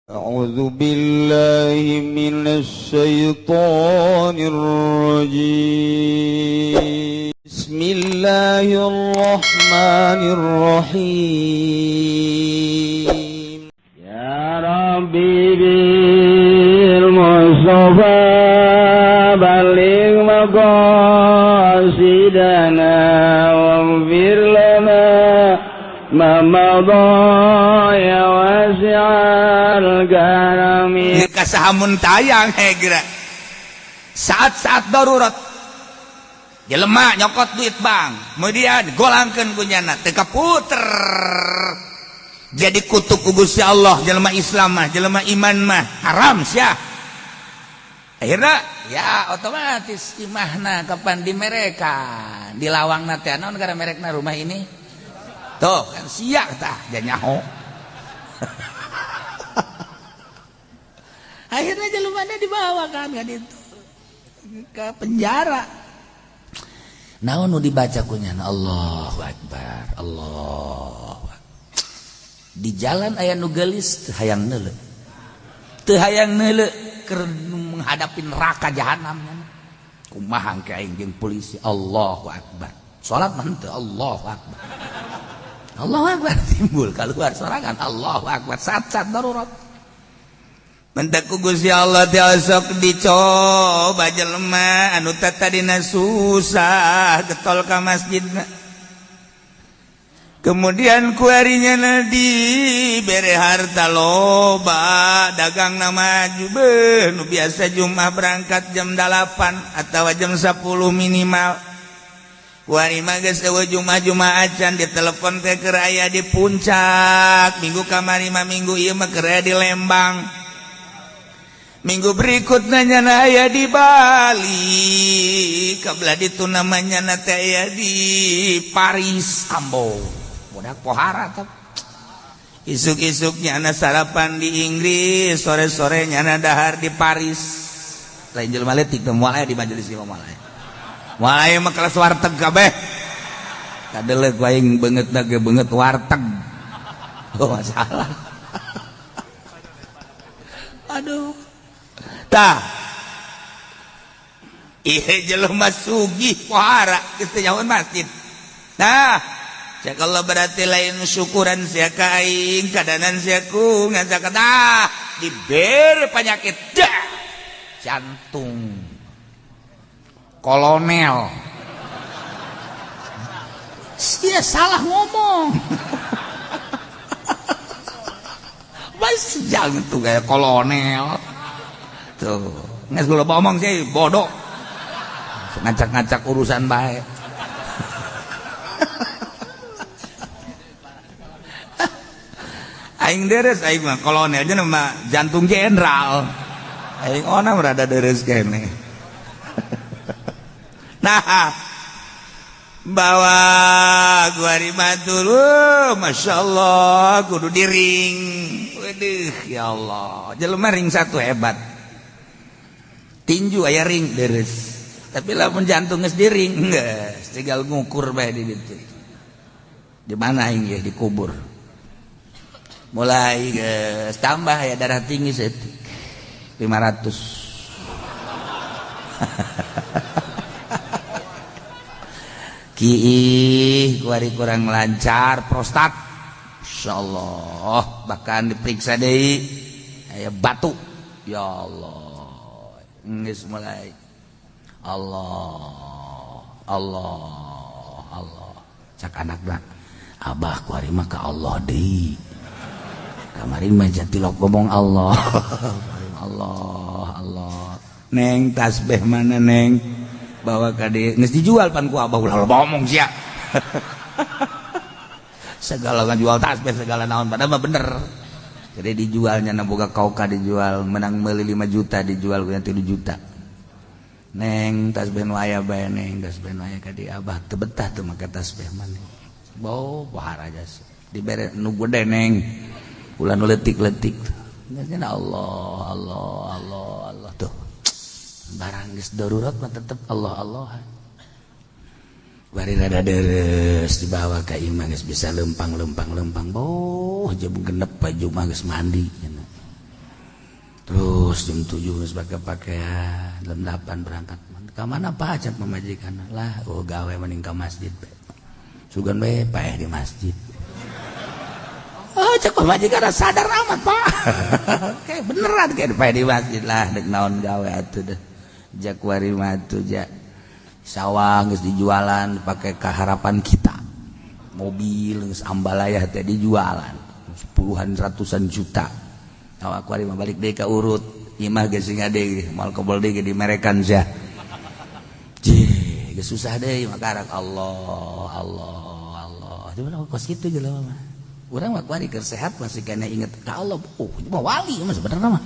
أعوذ بالله من الشيطان الرجيم بسم الله الرحمن الرحيم يا ربي بالمصطفى بلغ مقاصدنا واغفر لنا ما مضى يا واسع الكرم kasahamun tayang hegra saat-saat darurat jelema nyokot duit bang kemudian golangkeun ku nyana teu kaputer jadi kutuk ku Gusti Allah jelema Islam mah jelema iman mah haram sia akhirna ya otomatis imahna kapan di mereka di lawangna teh naon gara merekna rumah ini tuh kan sia tah janyaho akhirnya jelumanya dibawa kan itu ke penjara. Naon nu dibaca kunyana Allahu Akbar Allahu Akbar. Di jalan aya nu geulis teu hayang neuleuh. Teu hayang neuleuh keur menghadapi neraka jahanam. Kumaha engke aing jeung polisi Allahu Akbar. Salat mah teu Allahu Akbar. Allahu Akbar timbul keluar sorangan Allahu Akbar saat-saat darurat. Mentak ku Gusti Allah teh sok dicoba jelema anu tadina susah getol ka masjidna. Kemudian ku harinya dibere harta loba, dagangna maju beuh nu biasa Jumat berangkat jam 8 atawa jam 10 minimal. Ku hari mah geus eueuh Jumat acan ditelepon teh keur aya di puncak, minggu kamari mah minggu ieu mah keur aya di Lembang. Minggu berikutnya nyana aya di Bali, kabelah itu namanya nate aya di Paris, Ambo. Budak pohara teh. Isuk-isuk nyana sarapan di Inggris, sore-sore nyana dahar di Paris. Lain jelema leutik teh moal aya di majelis ieu moal aya. Moal aya mah kelas warteg kabeh. Kadeleuk aing beungeutna ge beungeut warteg. Oh masalah. Aduh. Tah ieu jelema sugih pohara geus teu nyahoan masjid. Nah, cek Allah berarti lain syukuran sia ka aing, kadanan sia ku ngasakeun dibere penyakit dah. Jantung. Kolonel. Sia salah ngomong. Masih jantung kayak kolonel. Tuh, nges gue lupa omong sih, bodoh. Ngacak-ngacak urusan baik. Aing deres, aing mah kolonel aja nama jantung jenderal. Aing ona berada deres kene. Nah, bawa gua rimatul, masya Allah, kudu diring. Waduh, ya Allah, jelema ring satu hebat. Tinju aya ring deres. Tapi lamun jantung geus diring geus tinggal ngukur bae di ditu. Di mana aing ya dikubur. Mulai geus tambah aya darah tinggi setik 500. Kiih kuari kurang lancar prostat. Insyaallah bahkan diperiksa deui aya batu. Ya Allah. Geus mulai Allah cak anakna abah ku ari mah ka Allah deui kamari mah jatilok ngomong Allah Allah neng tasbih mana neng bawa ka dieu geus dijual pan ku abah ulah ngomong sia segala ngajual tasbih segala naon padahal mah bener. Jadi dijualnya boga kauka dijual menang meuli 5 juta dijual ku 3 juta. Neng tasbih nu aya bae neng tasbih nu aya ka di abah teu betah teu make tasbih mah neng. Bau pohar aja dibere nu gede neng. Ulah nu leutik-leutik. Ngeuna Allah tuh. Barang geus darurat mah tetep Allah. Bari rada deres dibawa ka imah geus bisa lempang. Boh jeung genep baju mah geus mandi cenah. terus jam 7 pakai pakaian jam 8 berangkat ke mana Pak cak pemajikan lah gawe mending ke masjid sugan we paeh di masjid cak pemajikan sadar amat Pak kayak beneran kayak paeh di masjid lah dek naon gawe atuh deh jak warima atuh jak sawah geus dijualan pakai keharapan kita mobil geus ambalayah teh dijualan puluhan ratusan juta awak warima balik deui ka urut imah geus ngade moal kobol deui di merekan sia geus susah deui makarak Allah coba kos kitu jelema mah urang mah kuari keur sehat masih kena inget ka Allah mah wali mah sebenarnya mah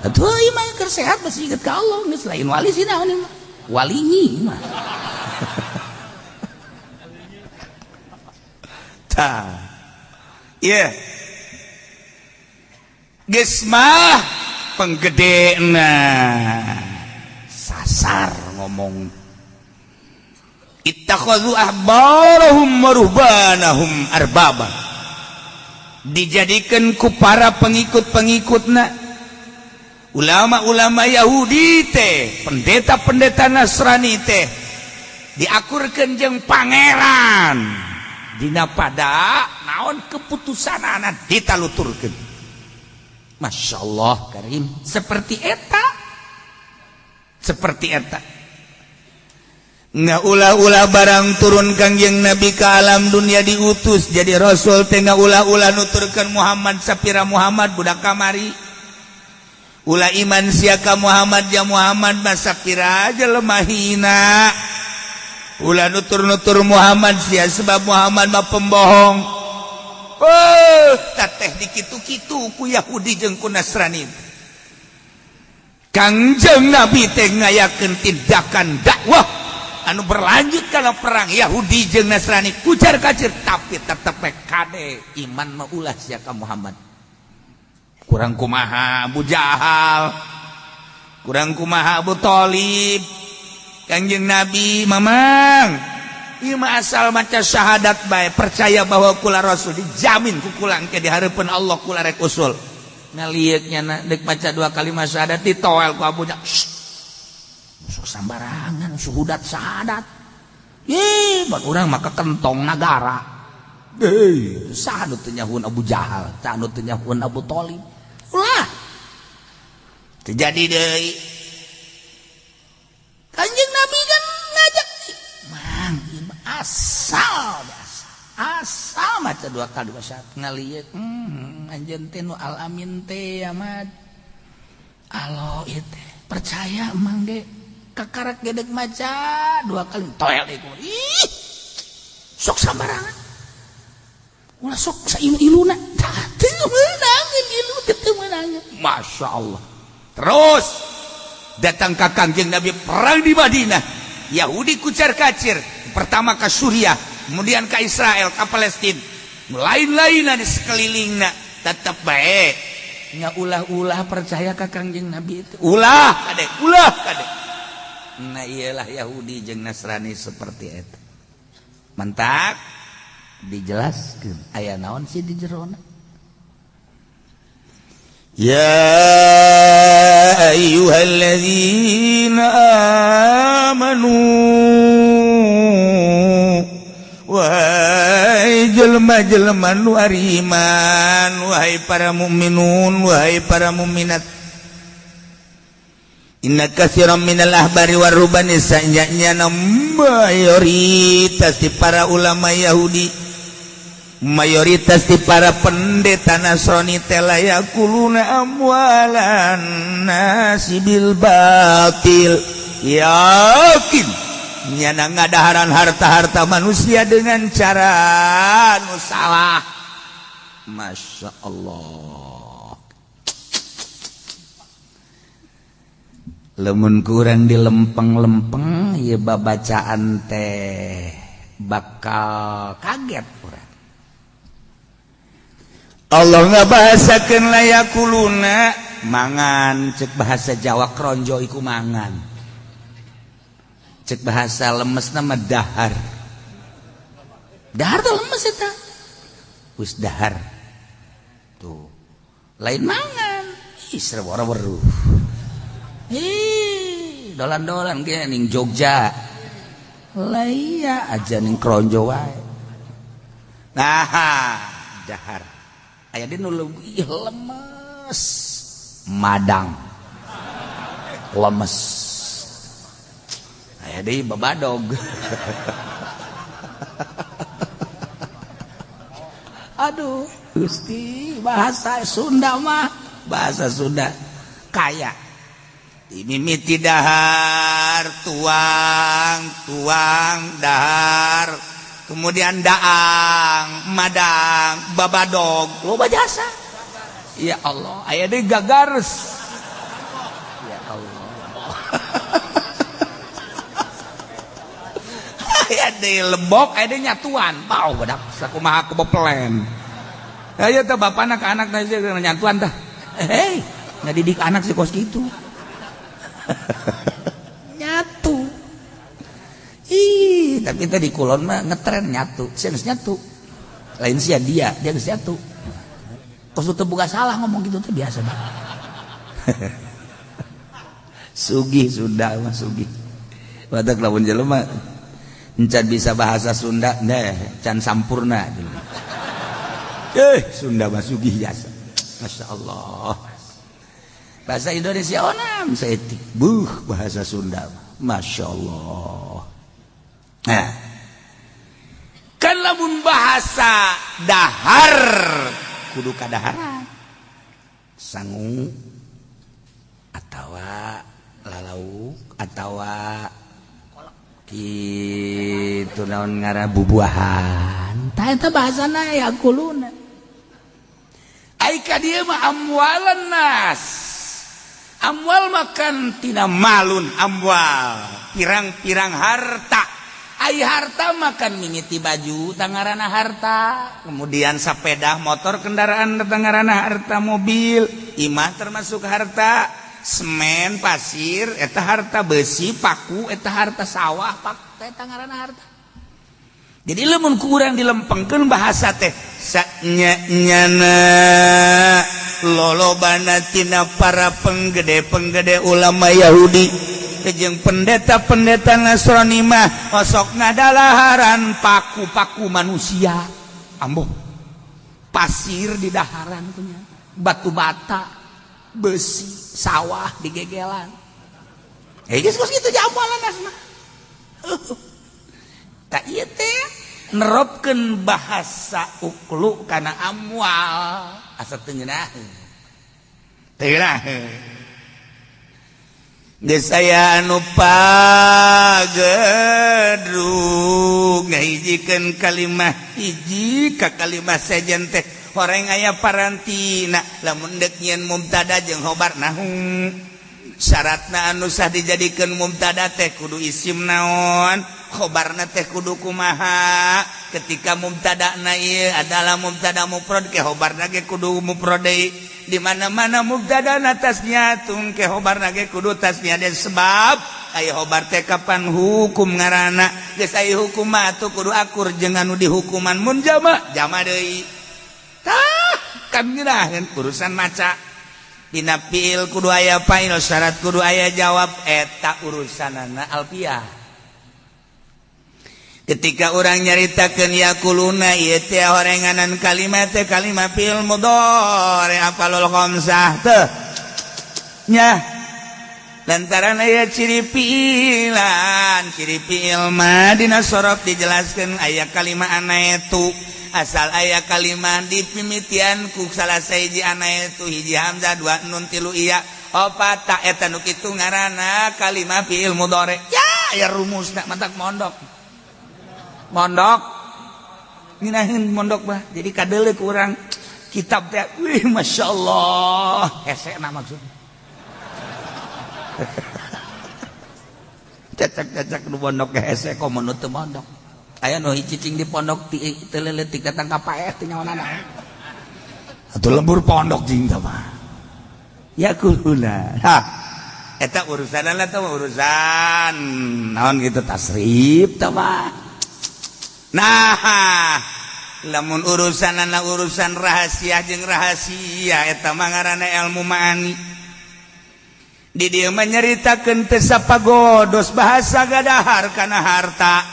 atuh ieu mah keur sehat masih inget ka Allah geus lain wali sih naon mah walinyi mah tah ieu geus mah penggedena sasar ngomong ittakhadhu ahbarahum wa ruhbanahum arbaba dijadikan ku para pengikut-pengikutna ulama-ulama Yahudi teh pendeta-pendeta Nasrani teh diakurkeun jeung pangeran dina pada naon keputusanana ditaluturkeun. Masya Allah karim seperti eta ngaulah-ulah barang turun kangjeng Nabi ke alam dunia diutus jadi rasul teh ngaulah-ulah nuturkeun Muhammad sapira Muhammad budak kamari ulah iman sia ka Muhammad ya Muhammad mah sapira aja lemahina ulah nutur-nutur Muhammad sia sebab Muhammad mah pembohong. Tateh dikitu-kitu ku Yahudi jeung ku Nasrani kangjeng Nabi teh ngayakeun tindakan dakwah anu berlanjut kana perang Yahudi jeung Nasrani kucar kacir tapi tetep kade iman mah ulah sia ka Muhammad kurang kumaha Abu Jahal kurang kumaha Abu Thalib kangjeng Nabi mamang ieu mah asal maca syahadat bae percaya bahwa kula rasul dijamin ku kula engke di hareupeun Allah kula rek usul ngalieuknya dek maca 2 kalimat syahadat ditoel ku Abu Jahal sok sambarangan suhudat syahadat ban urang maka kentong nagara sanu teu nyahun Abu Jahal sanu teu nyahun Abu Thalib ulah terjadi deui kanjeng Nabi kan ngajak mang asal maca 2 kali syahadat ngalieuk anjeun teh nu alamin teh amat alo ieu teh percaya emang ge kakarak gedeg maca 2 kali toel iku ih sok sambarangan ulah sok sailu-iluna teu meunangeun ilu teu meunangeun Masya Allah terus datang ka kangjeng Nabi perang di Madinah Yahudi kucar kacir pertama ke Suriah kemudian ke Israel ke Palestina lain-lainan di sekelilingna tetap baik nya ulah-ulah percaya ka kangjeng Nabi itu ulah kade nah iyalah Yahudi jeung Nasrani seperti itu mantap dijelaskeun aya naon sih di jerona ya ayyuhalladzina amanu wahai jelema-jelema nu ariman wahai para mukminun wahai para mukminat inna katsiran minal ahbari war rubani sanjanya mayoritas di para ulama Yahudi mayoritas di para pendeta Nasrani tela yakuluna amwalan nasi bil batil yakin nyana ngadaharan harta-harta manusia dengan cara nu salah. Masya Allah lemun kurang dilempeng-lempeng ya babacaan teh bakal kaget kurang. Allah ngabahasakeun layakuluna mangan cek bahasa Jawa kronjo iku mangan cek bahasa lemes nama dahar tuh lemes eta wis dahar tuh lain mangan Serwara-weruh. Dolan-dolan ge ning Jogja. Lah iya aja ning kronjo wae. Nah, dahar. Aya di nu leuwih lemes. Madang. Lemes. Aya deui babadog. Aduh, Gusti, bahasa Sunda mah, bahasa Sunda kaya. Dimimiti dahar, tuang dahar, kemudian daang, madang, babadog, loba jasa. Ya Allah, aya deui gagares. Ya Allah. Aya deui lebok, aya deui nyatuan. Pau badak sakumaha keboplen. Aya teh bapana ka anakna nyatuan tah. Hei, ngadidik anak si kos kitu. Nyatu. Tapi tadi kulon mah ngetren nyatu, sense nyatu. Lain sia dia geus nyatu. Kos teu boga salah ngomong gitu teh biasa banget. Sugih Sunda mah sugih. Badak lamun jelema encan bisa bahasa Sunda can sampurna. Sunda mah sugih jasa. Masya Allah. Bahasa Indonesia onam saeutik. Bahasa Sunda Masya Allah. Nah, kan lamun bahasa dahar kudu kadaharan. Sangu atawa lalauk atawa kitu naon ngaran bubuahan. Tah eta bahasana ya kuluna. Ai ka dieu mah amwalan nas. Amwal makan tina malun amwal. Pirang-pirang harta. Ai harta makan mimiti baju tangarana harta. Kemudian sepeda motor kendaraan tangarana harta mobil. Imah termasuk harta. Semen, pasir, eta harta besi, paku, eta harta sawah, pak, eta ngaranna harta. Jadi lamun kurang dilempengkeun bahasa teh sanyana lolobana tina para penggede-penggede ulama Yahudi jeung pendeta-pendeta Nasrani mah osok ngadalaharan paku-paku manusia. Ambo. Pasir di daharan punya, batu bata, besi, sawah digegelan. Geus kitu jamualan asma. Tak ieu teh neropkeun bahasa uklu kana amwal asa teu ngeunaheun. Teu ngeunaheun. Geus aya anu pagedrug ngahijikeun kalimah hiji ka kalimah sejen teh horeng aya parantina lamun deuk nyieun mubtada jeung khobar nahu syaratna anu sah dijadikeun mubtada teh kudu isim naon khobarna teh kudu kumaha ketika mubtadana ieu adalah mubtada mufrad ke khobarna ge kudu mufrad deui di mana-mana mubtadana tasniatun ke khobarna ge kudu tasniah deui sebab aya khobar teh kapan hukum ngaranna geus aya hukum mah atuh kudu akur jeung anu dihukuman mun jama deui tah kan ngeunaheun urusan maca dina fiil kudu aya fa'il syarat kudu aya jawab eta urusanana alfiah. Ketika orang nyaritakeun yaquluna ieu teh horenganan kalimat teh kalimat fiil mudhari afalul khamsah teh nya lantaran aya ciri fiilan ciri fiil mah dina sorof dijelaskeun aya kalimat ana itu asal aya kalimat dipimitian ku salah sahiji ana itu hiji hamzah dua nun tilu iya opat ta eta nu kitu ngaranna kalimat fiil mudhari ya rumusna mantak mondok nginahin mondok bah jadi kadeleuk urang kitab teh wih masyaallah hese na maksudna cacak-cacak nu mondok ge hese komo nu teu mondok aya nu hiji cicing di pondok teu leutik datang ka paeh teh nyawanana atuh lembur pondok cing teh mah ya kuluna eta urusanna teh urusan naon kitu tasrif teh mah. Nah, lamun urusan anak urusan rahasia jeung rahasia eta mah ngaranna ilmu ma'ani di dieu mah nyaritakeun teu sapagodos bahasa gadahar kana harta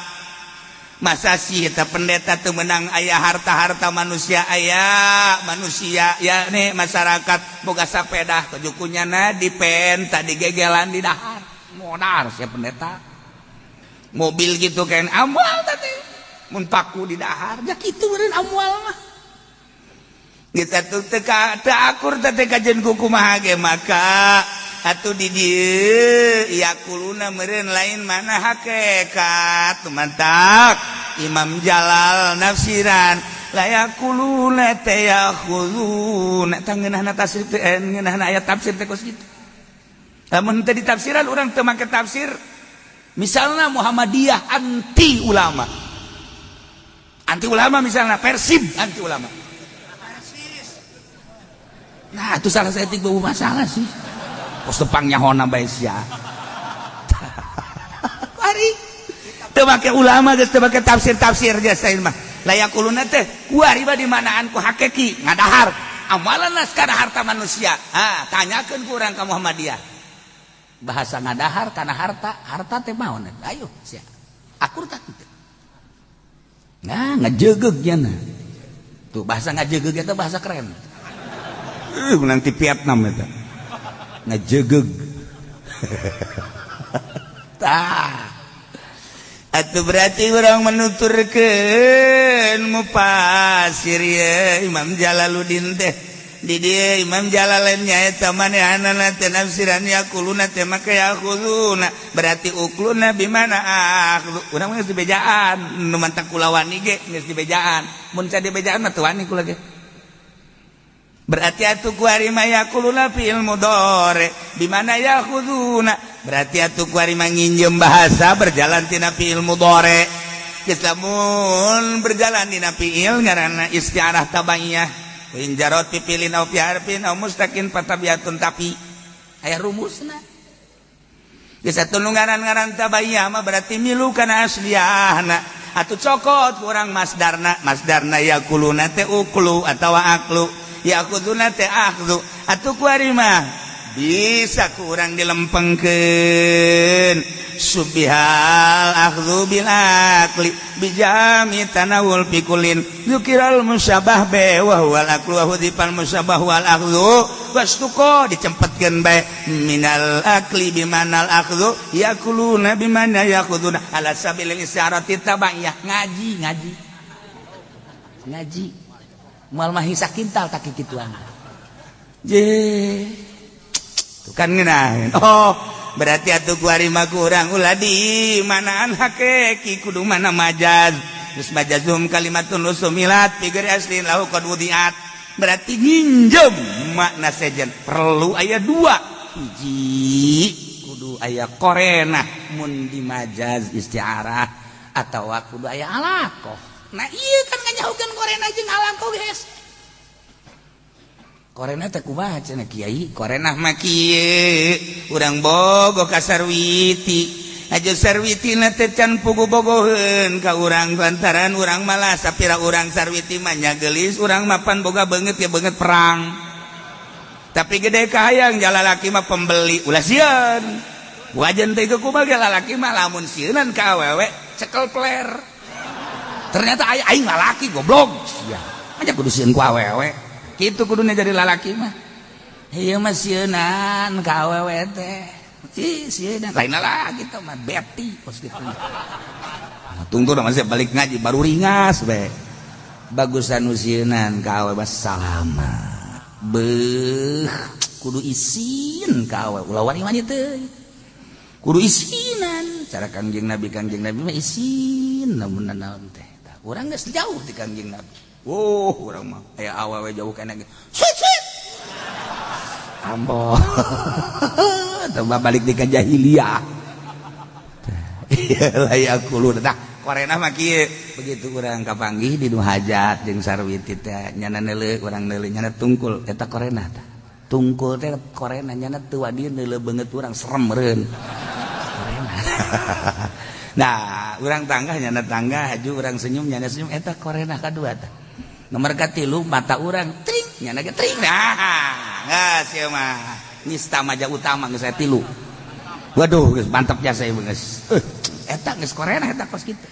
masa sih eta pendeta teu menang aya harta-harta manusia aya manusia ya nih masyarakat boga sapeda kejukunyana dipen tadi gegelan di dahar modar sia pendeta mobil gitu kan amal tadi mun paku di dahar da kitu meureun amual mah kita tuh teu akur teh kajen kumaha ge maka atuh di dieu yakuluna meureun lain mana hakikat mantap Imam Jalal nafsiran la yakuluna teh yakhuluna tah ngeunahna tafsir teh ngeunahna ayat tafsir teh kos kitu lamun teu ditafsiran urang teu make tafsir misalna Muhammadiyah anti ulama misalnya Persib anti ulama. Nah itu salah saya tiga masalah sih. Pos tepangnya hona bae sia. Ari. Teu make ulama geus teu make tafsir geus sain mah. Layakuluna teh kuari bade manaan ku hakiki ngadahar. Amalanna kana harta manusia. Tanyakeun ku urang ka Muhammadiyah. Bahasa ngadahar kana harta teh maon? Ayo sia. Akur tak kitu. Nah, ngajegeg nya nah. Tuh bahasa ngajegeg itu bahasa keren. Nanti Vietnam itu. Ngajegeg. Tah. Atuh berarti orang menuturkeun mufasir ya Imam Jalaluddin teh. Di dia Imam Jalalain nyaeta manehanana teh nafsiran yaquluna teh maka yaquluna berarti ukluna bimana akhlu urang geus dibejaan nu mantak kulawani ge geus dibejaan mun ca dibejaan mah teu wani kula ge berarti atuh kuari mah yaquluna fi'il mudhari bimana yaquluna berarti atuh kuari mah nginjem bahasa berjalan tina fi'il mudhari geus lamun berjalan dina fi'il ngaranna isti'arah tabaiyah Winjarot pipilin au fiharfin au mustaqin fatabiatun tapi aya rumusna. Geus atuh ngaran-ngaran tabayyah mah berarti milu kana asliyahna. Atuh cokot urang masdarna yaquluna teh uklu atawa aklu. Yaquduna teh akhdhu. Atuh kuari mah bisa kurang dilempengkeun subihal akhdhu bil akli bijami tanawul fikulin zukiral musyabah be wa huwal aklu wa hudifal musyabah wal akhdhu wastuko dicempetkeun bae minal akli bimanal akhdhu yakuluna bimana yakhuduna ala sabilil isyarati tabaiyah ngaji moal mah hisa kintal tak kituan je kan ngeunaheun oh berarti atuh kuari mah kurang ulah di manaan hakiki kudu mana majaz geus majazum kalimatun usumilat fi ghairi aslin lahu qad wudiat berarti nginjem makna sejen perlu aya dua hiji kudu aya korena mun di majaz isti'arah atawa kudu aya alaqah nah ieu kan ngajauhkeun korena jeung alaqah geus korena teh kumaha cenah kiai korena mah kieu urang bogoh ka sarwiti aja sarwitina teh can pugu bogoheun ka urang lantaran urang malah sapira urang sarwiti mah nya geulis urang mapan boga beungeut ya beungeut perang tapi gede kahayang jalalaki mah pembeli ulah sieun wajan teh kumaha ge lalaki mah lamun sieunan ka awewe cekel pler ternyata aing lalaki goblok sia anya kudu sieun ku awewe kitu kuduna jadi lalaki mah ieu mah sieunan ka awewe teh sieunan lain lagi teh mah beti pos kitu tunggu da masih balik ngaji baru ringas we bagusan sieunan ka awewe salama beuh kudu isin ka awewe ulah wani mah teh kudu isinan cara kangjeng Nabi mah isin lamun naon teh urang geus jauh ti kangjeng Nabi oh, urang mah aya awewe jauh kana ge. Sweet. Ambo. Tambah balik di jahiliyah. Iyalah yaqulun. Tah, korena mah kieu. Begitu urang kapanggih di nu hajat jeung sarwiti teh nyana neuleuh urang neuleuh nyana tungkul eta korena tah. Tungkul teh korena nyana teu wadi neuleuh beungeut urang serem meureun. Korena. Nah, urang tangga nyana tangga haju urang senyum nyana senyum eta korena kadua tah. nomor katilu mata urang tring nya ge tring geus ieu mah nista maja utama geus saya tilu waduh geus mantep jasa ieu geus eta geus korena eta kos kitu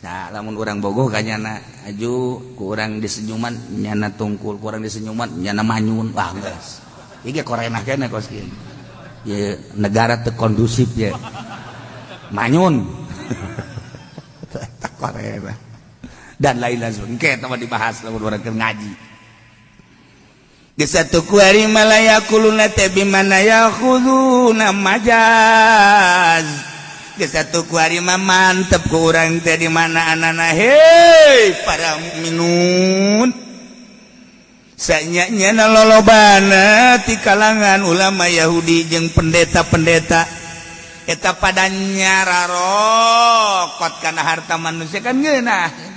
nah lamun urang bogoh kanyana aju ku urang disenyuman nyana tungkul ku urang disenyuman nyana manyun wah geus ieu korena keneh kos kitu ye negara teu kondusif ya manyun tak korena dan lain-lain engke eta mah dibahas lamun urang keur ngaji gesatu kuari malaya kuluna teh bimana yakhuduna majaz gesatu kuari mah mantep ku urang teh di mana anana hei para mukminun sanyanya lolobana ti kalangan ulama Yahudi jeung pendeta-pendeta eta pada nyararokot kana harta manusia kan geunah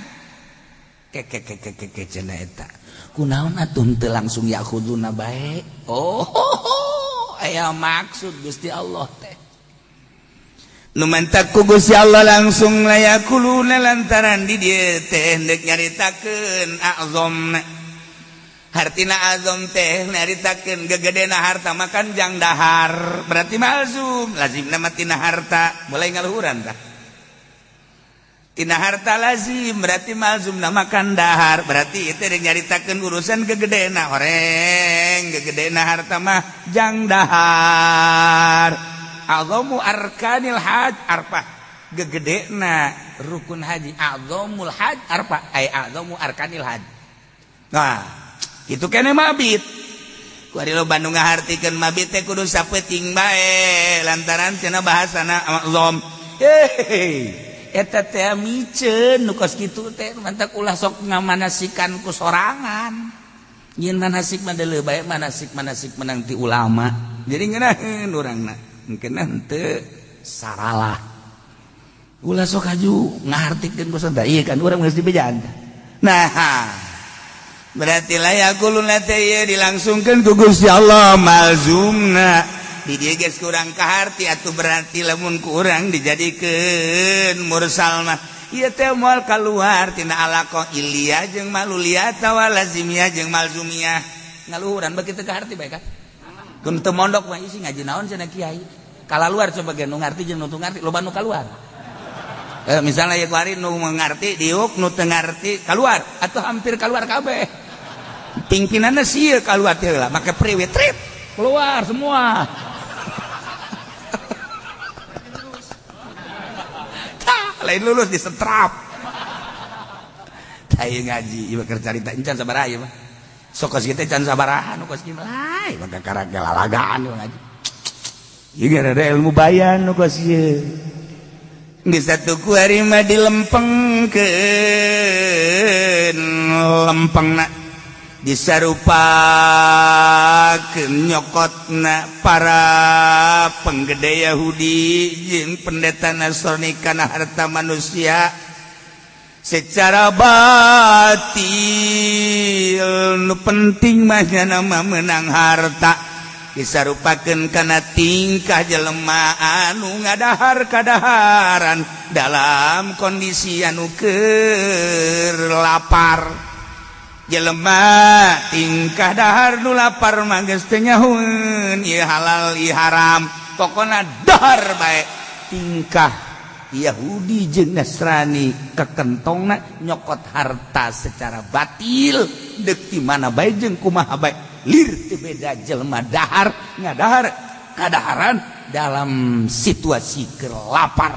ke cenah eta kunaon atuh teu langsung yakhuduna bae aya maksud Gusti Allah teh nu mantak ku Gusti Allah langsung layakuluna lantaran di dieu teh hendeuk nyaritakeun azamna hartina azam teh nyaritakeun gegedena harta makan jang dahar berarti malzum lazimna mah tina harta mulai ngaluhuran tah tina harta lazim berarti malzum na makan dahar berarti itu yang nyaritakeun urusan gegedena horeng gegedena harta mah jang dahar azamu arkanil haj arpa gegedena rukun haji azamul haj arpa ay azamu arkanil haj nah itu kene mabit ku ari lo Bandung ngahartikeun mabit teh kudu sapeting bae lantaran cenah bahasana azam eta teh miceun nu kos kitu teh mantak ulah sok ngamanasikan ku sorangan yen manasik mah deuleu bae manasik menang ti ulama jadi ngeunaheun urangna engkeuna henteu saralah ulah sok aju ngahartikeun ku sonda ieu kan urang geus dibejaan nah berarti layakulun teh dilangsungkeun ku Gusti Allah malzumna di dieu geus kurang kaharti atuh berarti lamun ku urang dijadikeun mursal mah ieu teh moal kaluar tina alaqah iliyah jeung maluliyah tawa lazimiyah jeung malzumiyah ngaluhuran beuki teu kaharti bae kan kun teu mondok mah isi ngaji naon cenah kiai kalaluar coba ge nu ngarti jeung nu teu ngarti loba nu kaluar misalnya ieu kuari nu ngarti diuk nu teu ngarti kaluar atuh hampir kaluar kabeh pingpinanna sieun kaluar teh lah make priwit trip keluar semua lain lulus disetrap ayo ngaji ieu keur carita encan sabaraha ieu mah sok kos kitu can sabaraha nu kos kieu lain maka karage lalagaan ieu ngaji ieu gara ilmu bayan nu kos ieu geus satu kuari mah dilempengkeun lempengna disarupakeun nyokotna para penggede Yahudi jeung pendeta Nasrani kana harta manusia secara batil nu penting mah nama menang harta disarupakeun kana tingkah jelema anu ngadahar kadaharan dalam kondisi anu keur lapar jelema tingkah dahar nu lapar mah geus teu nyahoeun ieu halal ieu haram pokona dahar bae tingkah Yahudi jeung Nasrani kekentongna nyokot harta secara batil deuk di mana bae jeung kumaha bae lir teu beda jelema dahar ngadahar kadaharan dalam situasi keur lapar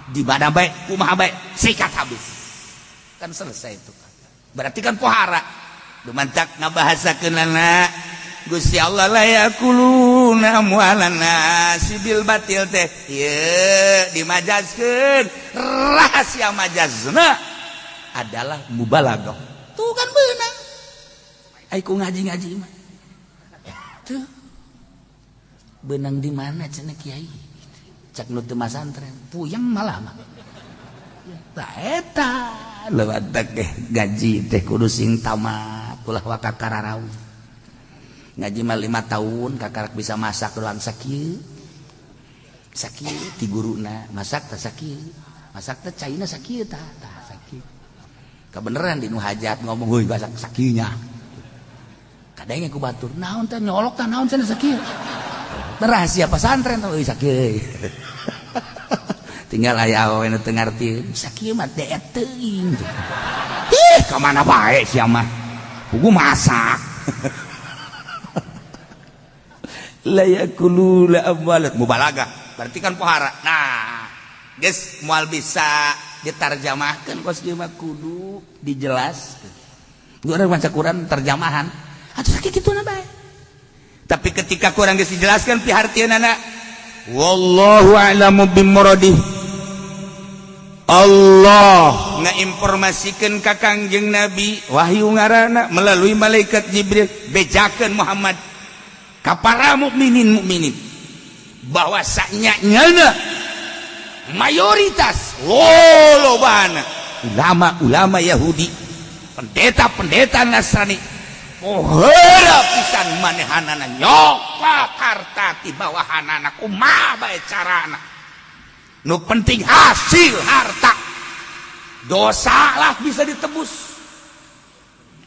di mana bae kumaha bae sikat habis kan selesai itu berarti kan pohara dumantak ngabahasakeunana Gusti Allah la yakuluna amwalana sibil batil teh ieu dimajazkeun rahasia majazna adalah mubalaghah tuh kan beunang ai ku ngaji-ngaji mah tuh beunang di mana cenah kiai cak nu teu masantren puyeng malah mah tah eta lewat gaji teh kudu sing tamat ulah waka kararau ngaji mah 5 tahun kakarak bisa masak doang sakieu ti guruna masak teh sakieu masak teh caina sakieu tah sakieu kebeneran di nu hajat ngomong heuy bahasa sakinya kadang ku batur naon teh nyolok teh naon cenah sakieu rahasia pesantren teh euy sakieu tinggal aya awewe nu teu ngarti sakieu mah deet teuing ih ka mana bae sia mah pugu masak la yakulu la amwalat mubalaghah berarti kan pohara nah geus moal bisa ditarjamahkeun kos kieu mah kudu dijelaskeun urang maca Quran terjemahan atuh sakitu kituna bae tapi ketika kurang geus dijelaskeun pihartieunana wallahu a'lamu bimmuradih Allah ngainformasikeun ka Kangjeng Nabi wahyu ngaranna melalui malaikat Jibril bejakeun Muhammad ka para mukminin bahwa sanyana mayoritas lolobana ulama Yahudi pendeta Nasrani pohara pisan manehanana nyokot harta ti bawahanana kumaha bae carana nu penting hasil harta dosa lah bisa ditebus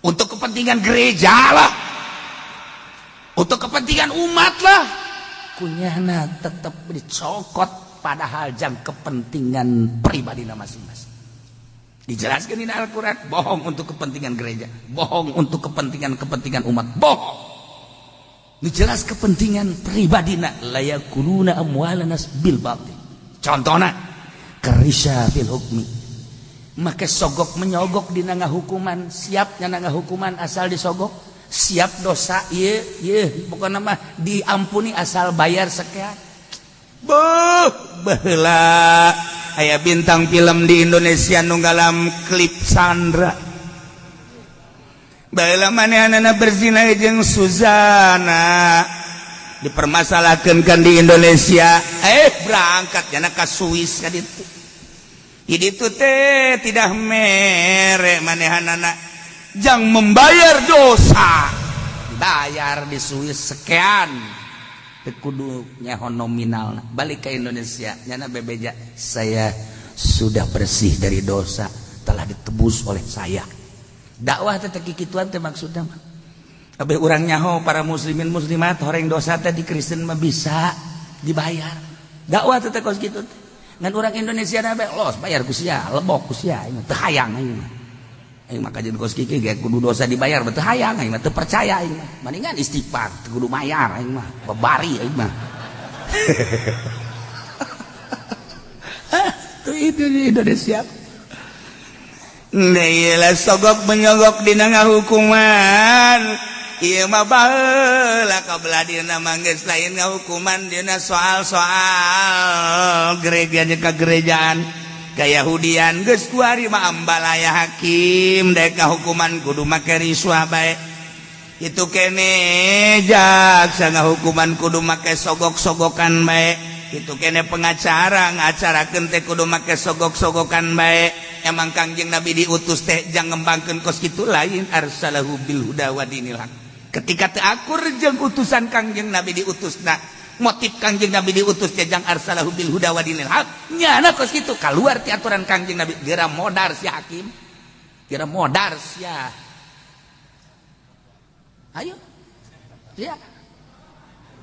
untuk kepentingan gereja lah untuk kepentingan umat lah kunyana tetap dicokot padahal jang kepentingan pribadina masing-masing dijelaskan di Al-Quran bohong untuk kepentingan gereja bohong untuk kepentingan umat bohong dijelas kepentingan pribadina layakuluna amwalanas bil batil contohna karisya fil hukmi make sogok menyogok dina ngahukuman siapnya ngahukuman asal disogok siap dosa ieu pokona mah diampuni asal bayar sekian baheula aya bintang film di Indonesia nu ngalam klip Sandra baheula manehanana berzina jeung Suzana dipermasalahkeun kan di Indonesia berangkat jana ka Swiss ka ditu itu teh tidak mere manehanana jang membayar dosa bayar di Swiss sekian kudu nyaho nominal balik ke Indonesia nyana bebeja saya sudah bersih dari dosa telah ditebus oleh saya dakwah teh kikituan teh maksudna mah abe urang nyaho para muslimin muslimat horeng dosa teh di Kristen mah bisa dibayar dakwah teh kos kitu teh ngan urang Indonesia na be los bayar ku sia lebok ku sia teu hayang aing mah aing mah kajian kos kieu ge kudu dosa dibayar teu hayang aing mah teu percaya aing mah mendingan istighfar teu kudu mayar aing mah babari aing mah tuh itu di Indonesia Nailah sogok menyogok dina ngahukuman ieu mah baheula kabelah dina manggeus lain ngahukuman dina soal-soal gereja jeung kagerejaan kayahudian geus kuari mah ambalaya hakim daek ngahukuman kudu make riswah bae itu kene jaksa ngahukuman kudu make sogok-sogokan bae itu kene pengacara ngacarakeun teh kudu make sogok-sogokan bae emang Kangjeng Nabi diutus teh jang ngembangkeun kos kitu lain arsalahu bil huda wa dinil haq ketika teu akur jeung utusan Kangjeng Nabi diutusna motif Kangjeng Nabi diutus teh jang arsalahu bil huda wa dinil haq nyana kos kitu kaluar ti aturan Kangjeng Nabi geura modar si hakim geura modar sia ayo ya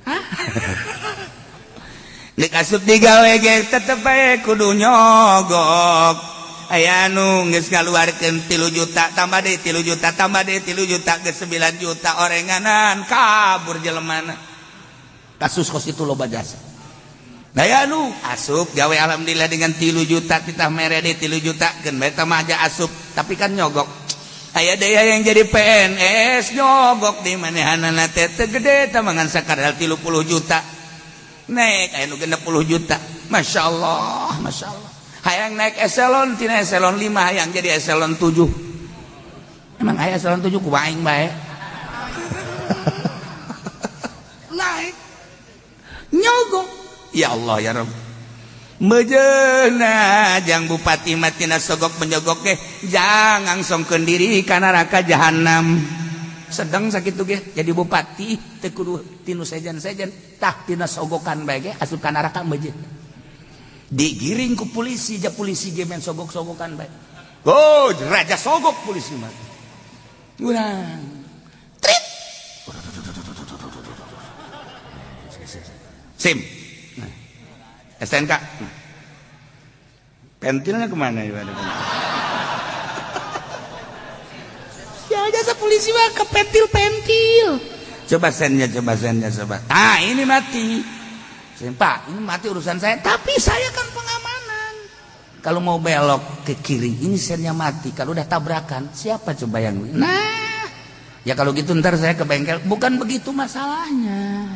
hah nek asup digawe ge tetep bae kudu nyogok aya nu geus ngaluarkeun 3 juta tambah deui 3 juta tambah deui 3 juta geus 9 juta orenganan kabur jelemana kasus kos itu loba jasa daya nu asup gawe alhamdulillah dengan 3 juta kita mere deui 3 juta keun bae tah mah aja asup tapi kan nyogok aya daya yang jadi PNS nyogok di manehanana teh teu gede tah mangan sakadar 30 juta naik aya nu 60 juta masyaallah hayang naik eselon tina eselon 5 hayang jadi eselon 7 emang aya eselon 7 ku aing bae naik nyogok ya Allah ya Rabb mejeuna jang bupati matina sogok menyogok ge jangan songkeun diri ka neraka jahanam sedang sakitu ge jadi bupati teu kudu tinu sejen-sejen tah tina sogokan bae ge asup ka neraka meujeun digiring ku polisi ja polisi ge men sogok-sogokan bae Oh, raja sogok polisi mah. Urang. Trit. SIM. STNK. Pentilnya kemana ya? Ya jasa polisi mah ke pentil. Coba sennya. Ah, ini mati. Pak, ini mati urusan saya. Tapi saya kan pengamanan. Kalau mau belok ke kiri, ini sennya mati. Kalau udah tabrakan, siapa coba yang... Nah, ya kalau gitu ntar saya ke bengkel. Bukan begitu masalahnya.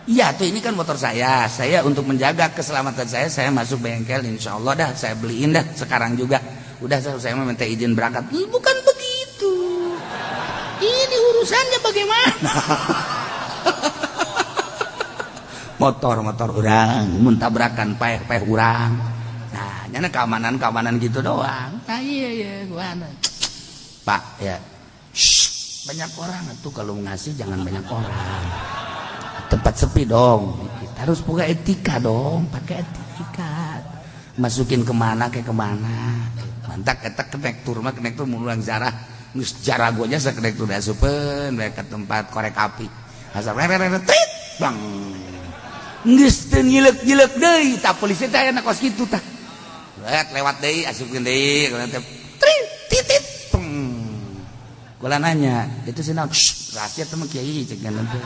Iya tuh, ini kan motor saya. Saya untuk menjaga keselamatan saya masuk bengkel. Insya Allah dah, saya beliin dah sekarang juga. Udah saya minta izin berangkat. Bukan begitu. Ini urusannya bagaimana? motor orang muntabrakan paeh orang. Nah, nyana keamanan gitu doang. Nah iya gimana? Pak ya, banyak orang tuh kalau ngasih jangan banyak orang. Tempat sepi dong. Kita harus punya etika dong, pakai etika. Masukin kemana kayak kemana. Mantak eta kenek tur mulang zarah. Geus jarah gua nya sakenek tur asupeun bae ke tempat korek api. Asal trit bang. Geus teu nyilek-nyilek deui, tah polisi teh aya na kos kitu tah. Lewat deui asupkeun deui, trit titit. Kula nanya, itu sinaon? Rahasia teh mah kiai cek ganten teh.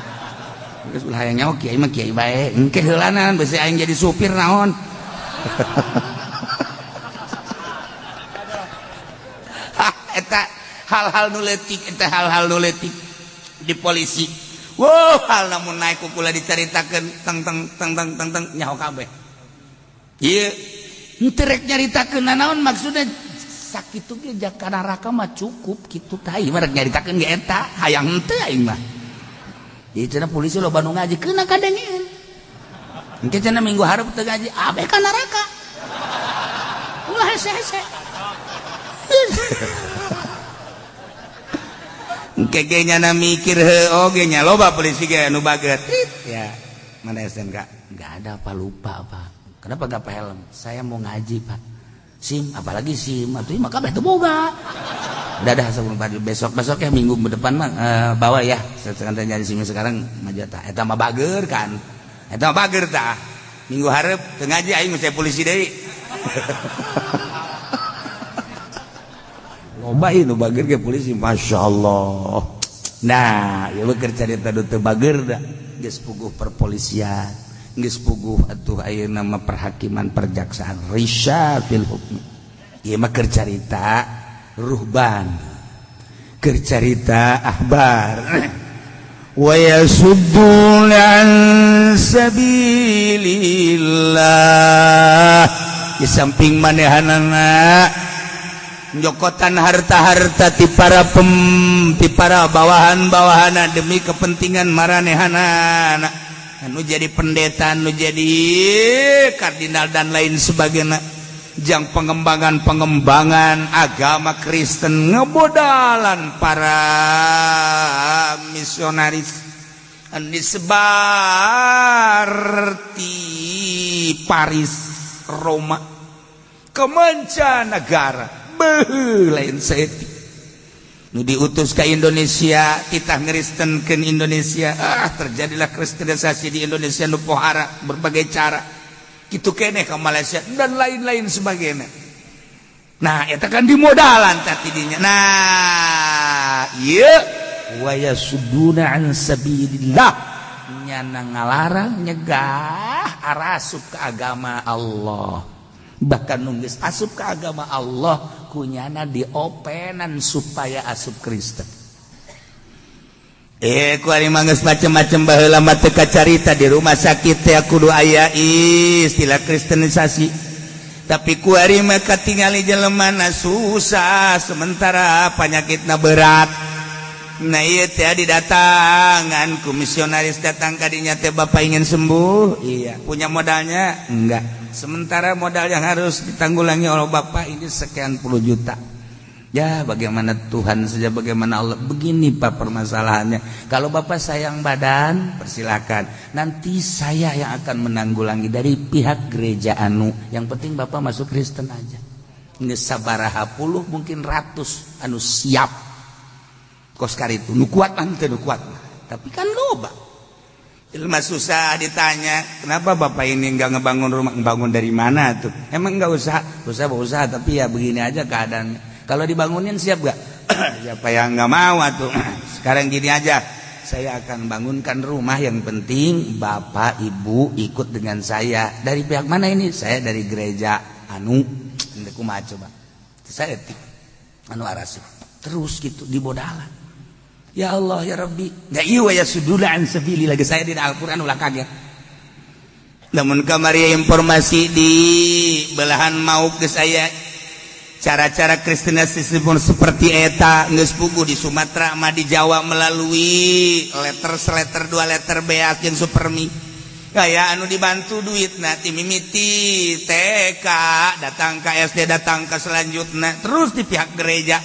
Geus ulah hayang nyaho kiai mah kiai bae. Engke heulanan beusi aing jadi supir naon. Eta hal-hal nu leutik di polisi. Wow, hal namun naik kukula dicaritakeun teng nyaho kabeh. Ieu henteu rek nyaritakeun naon maksudna sakitu ge jaka neraka mah cukup kitu tah ieu mah rek nyaritakeun ge eta hayang henteu aing mah. Jadi cenah polisi loba nu ngaji keuna kadengeun. Engke cenah minggu hareup teu ngaji abeh ka neraka. Ulah hese-hese. Engke ge nyana mikir heuh oge nya loba polisi ge anu baget. Ya, mana STNK? Enggak ada apa lupa apa. Kenapa enggak pakai helm? Saya mau ngaji, Pak. SIM, apalagi SIM. Atuh mah kabeh teu boga. Udah sebelum besok ya minggu depan mah bawa ya. Sekarang jadi SIM sekarang majata. Eta mah bager kan. Eta mah bager tah. Minggu hareup teu ngaji aing saya polisi deui. Loba ieu nu bager ge polisi, masyaallah. Nah, ieu keur carita teu bager da, geus puguh perpolisian, geus puguh atuh ayeuna mah perhakiman perjaksaan, risyad fil hukmi. Ieu mah keur carita ruhban, keur carita ahbar. Wa yasudduna an sabilillah. Di samping manehanana nyokotan harta-harta ti para bawahan-bawahana demi kepentingan maranehanana anu jadi pendeta anu jadi kardinal dan lain sebagainya jang pengembangan agama Kristen ngebodalan para misionaris anu disebar ti Paris Roma ke mancanegara lain seetik nu diutus ke Indonesia kita ngeristenkeun Indonesia terjadilah kristenisasi di Indonesia nu pohara berbagai cara kitu keneh ke Malaysia dan lain-lain sebagainya. Nah eta kan dimodalan tadi dinya. Nah ieu wa yasudduna an sabilillah nyana ngalarang nyegah arasup ke agama Allah. Bahkan nunggis asup ke agama Allah kunyana diopenan supaya asup Kristen. Ku ari manggeus macem-macem baheula mah teu kacarita di rumah sakit teh kudu aya istilah kristenisasi. Tapi ku ari mah katingali jelemana susah sementara penyakitna berat. Nah ieu teh didatangan ku misionaris datang ka dinya teh Bapak ingin sembuh. Iya, punya modalnya? Enggak. Sementara modal yang harus ditanggulangi oleh Bapak ini sekian puluh juta. Ya bagaimana Tuhan saja, bagaimana Allah. Begini Pak permasalahannya. Kalau Bapak sayang badan, persilakan. Nanti saya yang akan menanggulangi dari pihak gereja anu. Yang penting Bapak masuk Kristen aja. geus sabaraha puluh mungkin ratus anu siap kos karitu nu kuat mah teu nu kuat tapi kan loba ilmu susah ditanya kenapa bapak ini enggak ngebangun rumah ngebangun dari mana tuh emang enggak usaha tapi ya begini aja keadaannya kalau dibangunin siap gak siapa yang enggak mau tuh sekarang gini aja saya akan bangunkan rumah yang penting bapak ibu ikut dengan saya dari pihak mana ini saya dari gereja anu kumaha coba saya etik anu arasif terus gitu di bodalan ya Allah ya Rabbi nggak iya ya sudula an sabili lagi saya di Al-Quran ulah kaget namun kamari informasi di belahan mau ke saya cara-cara kristenisme seperti eta geus puguh di Sumatera mah di Jawa melalui letter 2 letter beak yang supermi kayak anu dibantu duit nanti mimiti TK datang ke SD datang ke selanjutnya terus di pihak gereja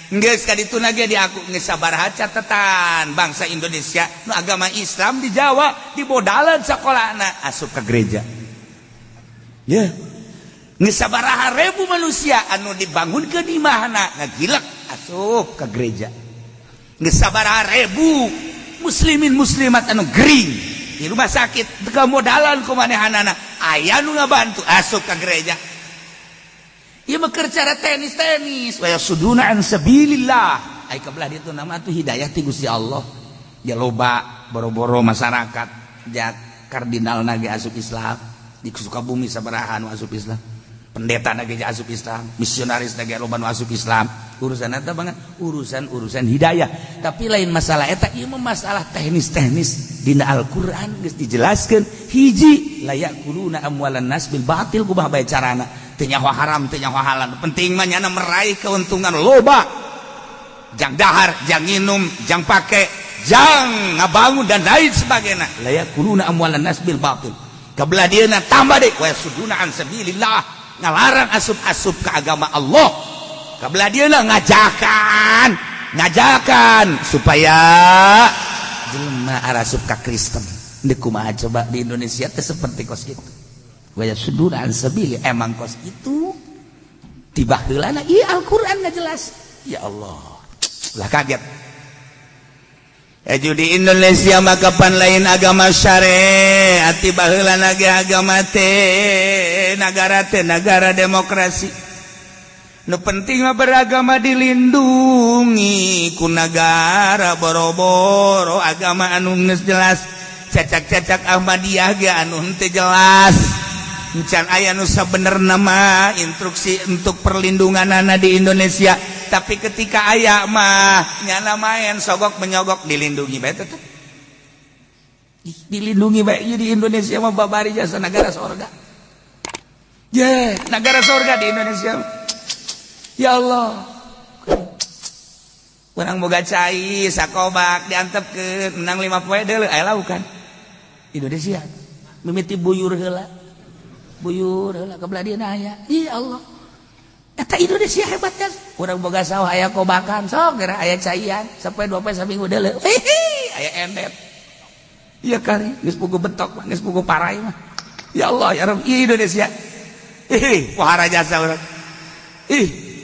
geus kaditu nage di aku geus sabaraha catatan bangsa Indonesia nu agama Islam di Jawa di bodalan sakolana asup ke gereja ya geus sabaraha ribu manusia anu dibangunkeun imahna ngagilek asup ke gereja geus sabaraha ribu muslimin muslimat anu gering di rumah sakit teu modalan kumanehanana aya nu ngabantu asup ke gereja ieu mah keur cara tenis wa yasuduna an sabilillah ai kabelah ditu nama tuh hidayah ti Gusti Allah ya loba boro-boro masyarakat jak kardinal nage asup Islam di Sukabumi sabaraha nu asup Islam pendeta nage asup Islam misionaris nage loba nu asup Islam urusan eta banget urusan hidayah tapi lain masalah eta ieu mah masalah teknis dina Al-Qur'an geus dijelaskeun hiji layakuluna amwalan nas bil batil kumaha bae carana teu nyaho haram teu nyaho halal penting mah nyana meraih keuntungan loba jang dahar jang nginum jang pake jang ngabangun dan lain sebagainya layakuluna amwalan nas bil batil kabelah dieuna tambah deui wa yasuduna an sabilillah ngalarang asup-asup ke agama Allah kabelah dieuna ngajakan supaya jelema arasup ka Kristen deuk kumaha coba di Indonesia teh seperti kos kitu wa yasuduna an sabili emang kos itu tiba heulana ieu Al-Qur'an ngajelas ya Allah lah kaget di Indonesia mah kapan lain agama syariat tiba heulana ge agama teh negara demokrasi nu penting mah beragama dilindungi ku negara boro-boro agama anu geus jelas cacak-cacak Ahmadiyah ge anu teu jelas can aya nu sabenerna mah instruksi untuk perlindunganana di Indonesia tapi ketika aya mah nyana main sogok menyogok dilindungi bae teh dilindungi bae di Indonesia mah babari jasa negara sorga negara sorga di Indonesia ya Allah urang boga cai sakobak diantepkeun menang 5 poe deuleu aya laukan Indonesia mimiti buyur heula kebelah dia aya ya Allah eta Indonesia hebat kan urang boga sawah aya kobakan sok geura aya caian sampai 2 poe saminggu deuleu aya endet ieu kali geus puguh betok geus puguh parai mah ya Allah ya Rabb Indonesia pohara jasa urang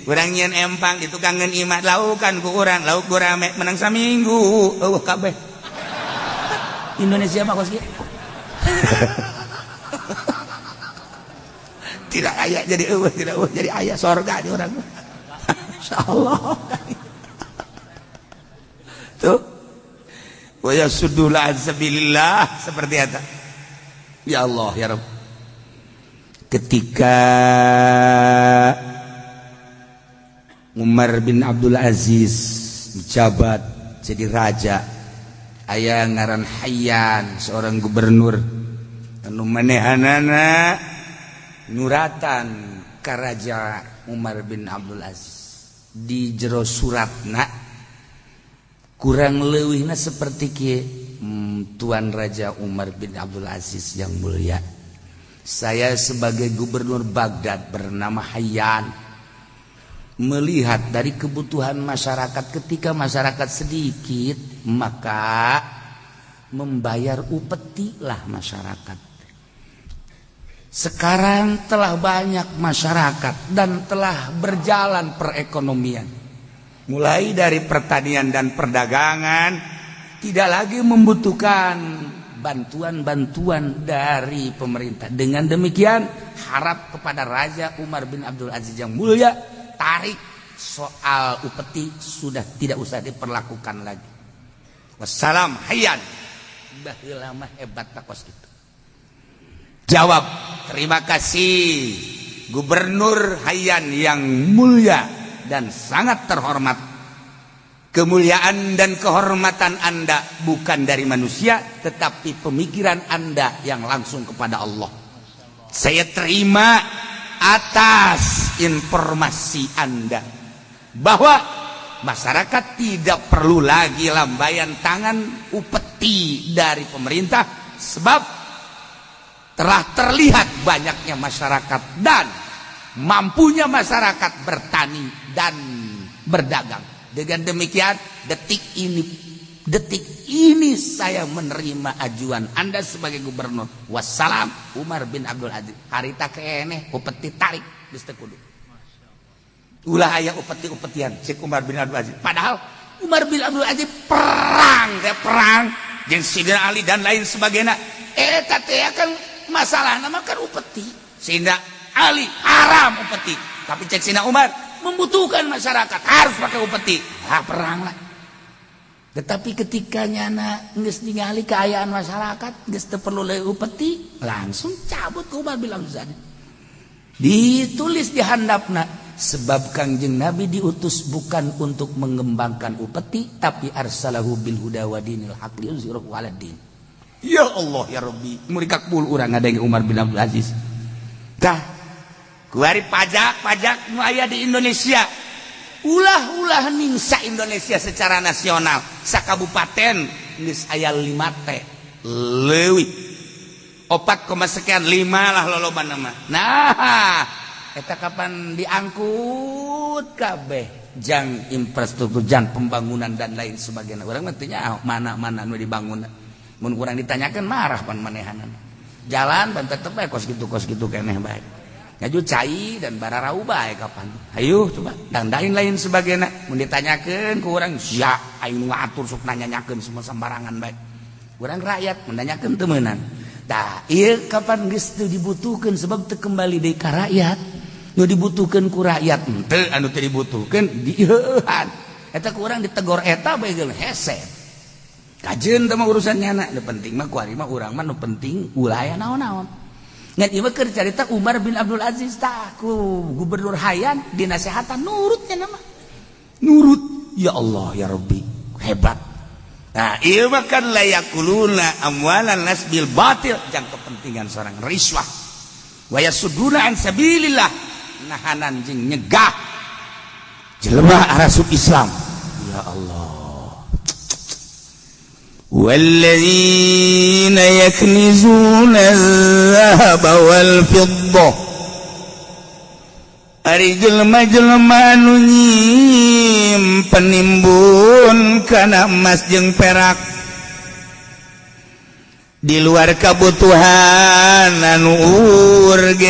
urang nyieun empang di tukangeun imah laukan ku urang lauk gurame menang saminggu eueuh kabeh Indonesia mah kos kieu tidak ayah jadi tidak jadi ayah sorga di orang insyaallah tuh wa yasudula an sabilillah seperti itu ya Allah ya Rabb ketika Umar bin Abdul Aziz menjabat jadi raja aya ngaran Hayyan seorang gubernur anu manehanana nyuratan ka Raja Umar bin Abdul Aziz di jero suratna kurang leuwihna seperti kieu Tuan Raja Umar bin Abdul Aziz yang mulia saya sebagai gubernur Baghdad bernama Hayyan melihat dari kebutuhan masyarakat ketika masyarakat sedikit maka membayar upeti lah masyarakat Sekarang telah banyak masyarakat dan telah berjalan perekonomian. Mulai dari pertanian dan perdagangan tidak lagi membutuhkan bantuan-bantuan dari pemerintah. Dengan demikian harap kepada Raja Umar bin Abdul Aziz yang mulia, tarik soal upeti sudah tidak usah diperlakukan lagi. Wassalam hayyan. Baheula mah hebat takos gitu. Jawab, terima kasih Gubernur Hayyan yang mulia dan sangat terhormat. Kemuliaan dan kehormatan Anda bukan dari manusia, tetapi pemikiran Anda yang langsung kepada Allah. Saya terima atas informasi Anda bahwa masyarakat tidak perlu lagi lambaian tangan upeti dari pemerintah, sebab telah terlihat banyaknya masyarakat dan mampunya masyarakat bertani dan berdagang. Dengan demikian detik ini saya menerima ajuan Anda sebagai gubernur. Wassalam Umar bin Abdul Aziz. Harita keneh upeti tarik geus teu kudu. Ulah aya upeti-upetian cek Umar bin Abdul Aziz. Padahal Umar bin Abdul Aziz perang jeung Sidina Ali dan lain sebagainya. Eta teh kan masalah nama kan upeti. Sehingga Ali haram upeti. Tapi cek Sina Umar membutuhkan masyarakat harus pakai upeti. Perang lah. Tetapi ketika nyana geus ningali keayaan masyarakat geus teu perlu leuwih upeti, langsung cabut ke Umar bin Abdul Aziz. Ditulis di handapna, sebab Kangjeng Nabi diutus bukan untuk mengembangkan upeti, tapi arsalahu bil huda wa dinil haq liyuzhirahu 'alad din. Ya Allah ya Rabbi, muri kakbul urang ngadenge Umar bin Abdul Aziz. Tah, kuari pajak nu aya di Indonesia. Ulah ningsa Indonesia secara nasional. Sakabupaten geus aya 5 teh. Leuwih. 4,5 lah lolobana mah. Nah, eta kapan diangkut kabeh jang infrastruktur, jang pembangunan dan lain sebagainya. Urang mah teu nyaho mana-mana nu dibangun. Mun kurang ditanyakan marah pan manehanan. Jalan pan tetep bae kos kitu keneh bae. Ngaju cai dan bararau bae kapan. Hayu coba dandain lain sebagainya. Mun ditanyakeun ku urang sia aing ngatur sok nanyanyakeun semua sembarangan bae. Urang rakyat menanyakeun teu meunang. Tah ieu kapan geus teu dibutuhkeun sebab teu kembali deui ka rakyat. Nu dibutuhkeun ku rakyat teu anu teu dibutuhkeun dieueuhan. Eta ku urang ditegor eta bae geus hese. Kajeun teh mah urusan nyana, nu penting mah kuari mah urang mah nu penting ulah aya naon-naon. Ngan ieu mah keur carita Umar bin Abdul Aziz tah ku Gubernur Hayyan dinasehatan nurut nya mah. Nurut, ya Allah ya Rabbi, hebat. Nah, ieu mah kan layakuluna amwalan nas bil batil, jang kepentingan seorang riswah. Wa yasudduna an sabilillah, nahanan jeung nyegah jelema arasub Islam. Ya Allah. وَالَّذِينَ يَكْنِزُونَ الذَّهَبَ وَالْفِضَّةَ Ari jelema-jelema anu nyimpen nimbun kana emas jeung perak di luar kabutuhan anu urgen,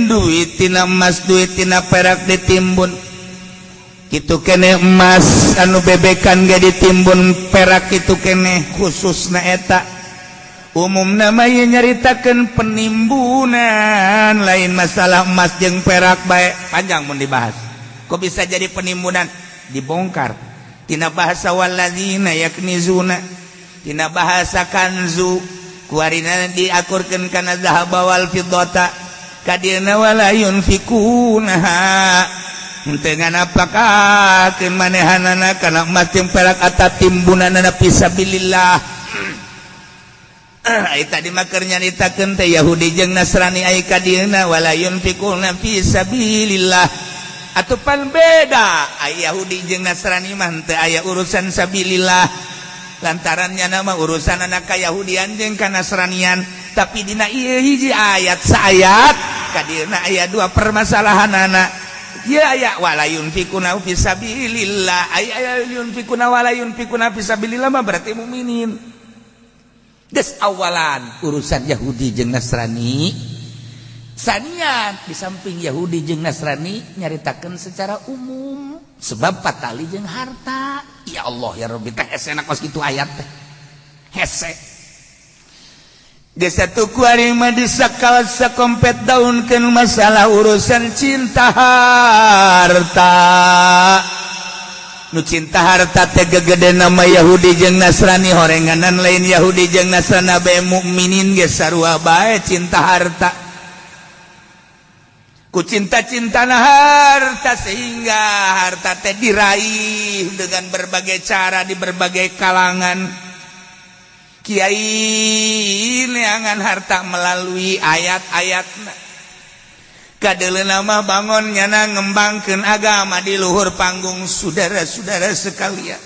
duit tina emas duit tina perak ditimbun. Kitu kene emas anu bebekan ge ditimbun, perak kitu kene khususna eta. Umumna mah ieu nyaritakeun penimbunan, lain masalah emas jeung perak bae. Panjang mun dibahas. Kok bisa jadi penimbunan? Dibongkar. Tina bahasa walladzina yaknizuna, tina bahasa kanzu, kuarina diakurkeun kana zahaba wal fiddata, kadieuna wala yunfikunaha. Dengan apakah kemanehanana kana emas jeung perak eta timbunanana fisabilillah. Ai tadi mah keur nyaritakeun teh Yahudi jeung Nasrani aya ka dieuna wala yunfikuna fisabilillah. Atupan beda, aya Yahudi jeung Nasrani mah teu aya urusan sabilillah. Lantarannya nama urusan anak ka Yahudian jeung ka Nasranian, tapi dina ieu hiji ayat saayat ka dieuna aya dua permasalahanana. Ya ya wala yunfikuna fisabilillah. Ay yunfikuna wala yunfikuna fisabilillah mah berarti mukminin. geus awalan urusan Yahudi jeung Nasrani sanian di samping Yahudi jeung Nasrani nyaritakeun secara umum sebab patali jeung harta. Ya Allah ya Rabbi teh hese na kos kitu ayat teh hese geus satu kuring mah disakal sakompet daunkeun masalah urusan cinta harta. Nu cinta harta teh gegede nama Yahudi jeung Nasrani horenganan lain Yahudi jeung Nasrani bae mukminin ge sarua bae cinta harta. Ku cinta-cintana harta sehingga harta teh diraih dengan berbagai cara di berbagai kalangan. Kiai neangan harta melalui ayat-ayatna. Kadeuleuh mah bangun nyana ngembangkeun agama di luhur panggung saudara-saudara sekalian.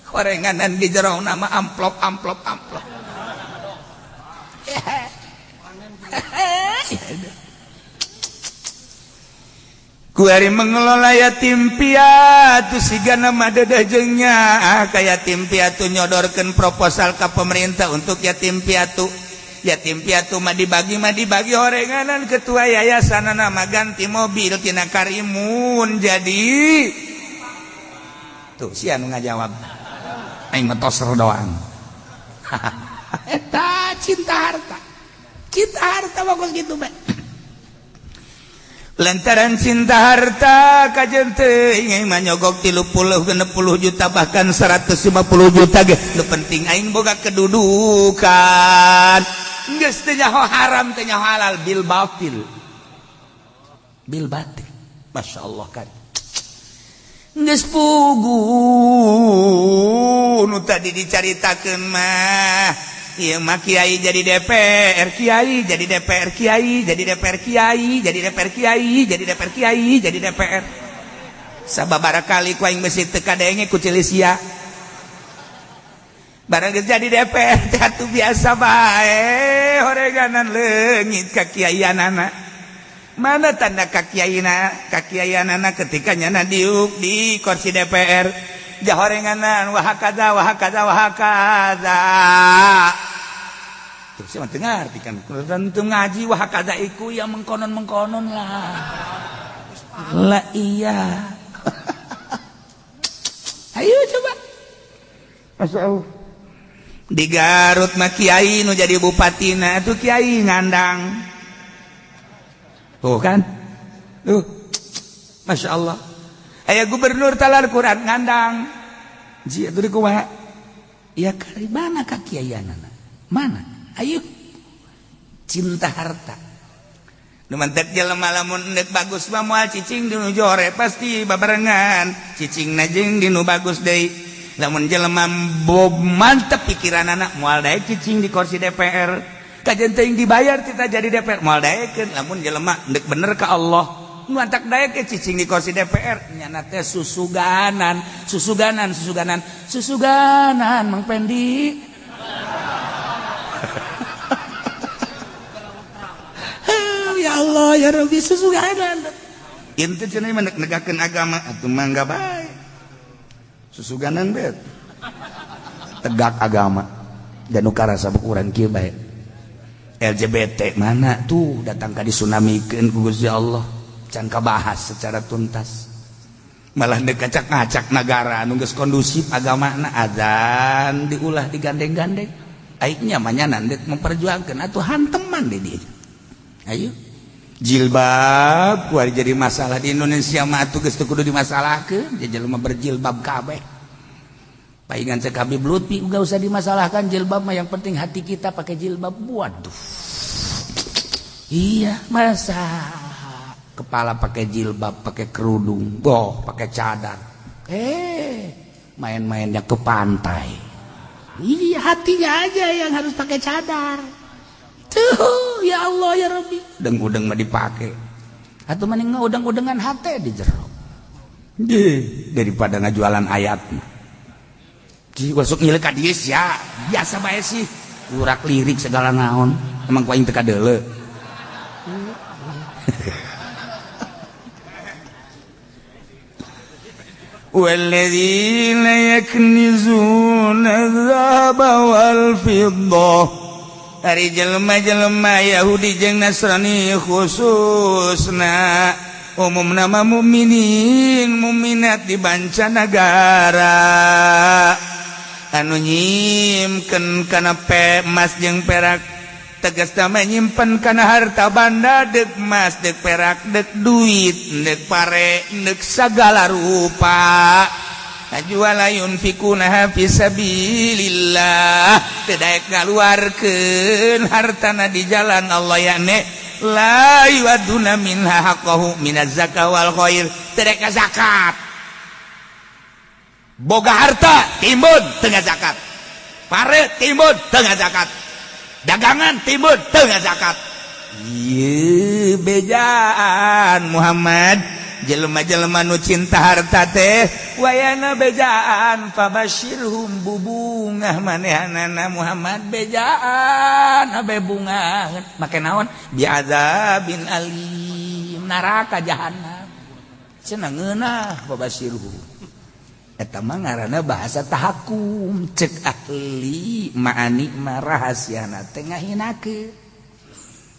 Korenganan di jero nama amplop. Kuari mengelola yatim piatu sigana mah dedejengnya ka yatim piatu nyodorkeun proposal ka pemerintah untuk yatim piatu. Yatim piatu mah dibagi horenganan ketua yayasan nama ganti mobil tina Karimun jadi tuh sia nu ngajawab aing mah toser doang. Eta cinta harta bagus gitu bae. Lantaran cinta harta kajen teuing mah nyogok 30 60 juta bahkan 150 juta ge nu penting aing boga kedudukan. Geus teu nyaho haram teu nyaho halal bil batil. Masya Allah kan. Geus pugu nu tadi dicaritakeun mah ieu mah kiai jadi DPR kiai jadi DPR kiai jadi DPR kiai jadi DPR kiai jadi DPR kiai jadi DPR. Sababaraha kali ku aing mesti teu kadenge ku Cilisia. Barang geus jadi DPR teh atuh biasa bae horenganan leungit kakiaianana. Mana tanda kakiaianana ketika nyana diuk di kursi DPR jah horenganan wahakaza terus mah teu ngarti kan tentu ngaji wahakaza iku ya mengkonon lah. Lah iya. Ayo coba. Masyaallah. Di Garut mah kiai nu jadi bupatina tuh kiai ngandang tuh kan tuh Masya Allah aya gubernur talar Quran ngandang ji atuh kumaha ya kari mana ka kiaianana mana ayo cinta harta nu mantek jelema lamun neuk bagus mah moal cicing di nu jore pasti babarengan cicingna jeung di nu bagus deui. Lamun jelema mantep pikiran anak moal daek cicing di kursi DPR kajen teuing dibayar kita jadi DPR moal daekeun lamun jelema deuk bener ka Allah nu antak daek cicing di kursi DPR nyana teh susuganan Mang Pendi. Ya Allah ya Rabbi susuganan intu cenah negakeun agama atuh mangga bae. Susuganan bet tegak agama dan ukara sabuk urang kieu bae LGBT mana tuh datang ka disunamikeun ku Gusti Allah can kabahas secara tuntas malah deuk ngacak-ngacak negara anu geus kondusif agamana adzan diulah digandeng-gandeng aingnya mah nyana deuk memperjuangkeun atuh hanteman di dieu. Ayo jilbab kuari jadi masalah di Indonesia mah atuh geus teu kudu dimasalahkeun jelema berjilbab kabeh. Paingan cek Habib Lutfi enggak usah dimasalahkan jilbab mah yang penting hati kita pakai jilbab. Waduh. Iya, masa kepala pakai jilbab, pakai kerudung, pakai cadar. Main-mainnya ke pantai. Iya, hatinya aja yang harus pakai cadar. Tuh, ya Allah ya Rabbi. Udeng-udeng mah dipakai. Atau mending udeng-udengan hati di jero. Daripada ngajualan ayat. Wasuk ngileuk ka dieu sia, biasa bae sih. Urak lirik segala naon. Emang ku aing teu kadeuleu. walladzina yaknizuna adz-dzahaba wal fiddah ari jelema-jelema Yahudi jeung Nasrani khususna umumna mukminin mukminat di mancanagara anu nyimpen kana emas jeung perak tegas nama nyimpen kana harta banda dek emas dek perak dek duit dek pare dek segala rupa juala yunfikuna fi sabilillah teu daek ngaluarkeun hartana di jalan Allah yakni la yuaduna minha haqqahu minaz zakah wal khair teu daek zakat boga harta timbun tengah zakat pare timbun tengah zakat dagangan timbun tengah zakat ieu bejaan Muhammad jelema-jelema nu cinta harta teh wayana bejaan fabasyirhum bubungah manehanana Muhammad bejaan abe bunga make naon bi'adzabin alim neraka jahanam cenah ngeunah fabasyirhum eta mah ngaranna bahasa tahakum cek ahli ma'ani marahasiana teh ngahinakeun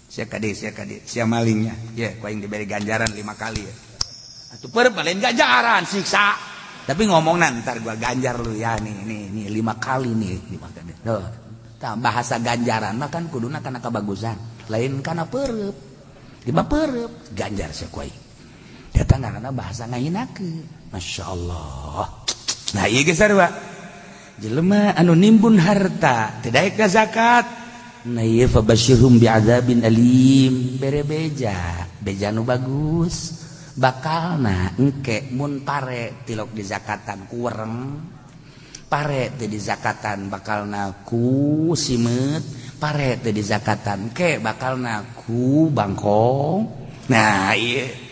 sia kade sia malingnya ya ku aing diberi ganjaran 5 kali ya atuh per balen ganjaran siksa tapi ngomongna ntar gua ganjar lu ya nih 5 kali nih 5 kali tuh tah bahasa ganjaran mah kan kuduna kana kabagusan lain kana peureup 5 peureup ganjar sia ku aing eta ngaranna bahasa ngahinakeun masyaallah. Nah iya geus sarua jelema anu nimbun harta teu daek ka zakat nah ieu fabasyirhum bi'adzabin alim bere beja nu bagus bakalna engke mun pare tilok di zakatan ku wereng pare teu di zakatan bakalna ku simet pare teu di zakatan ke bakalna ku bangkong nah ieu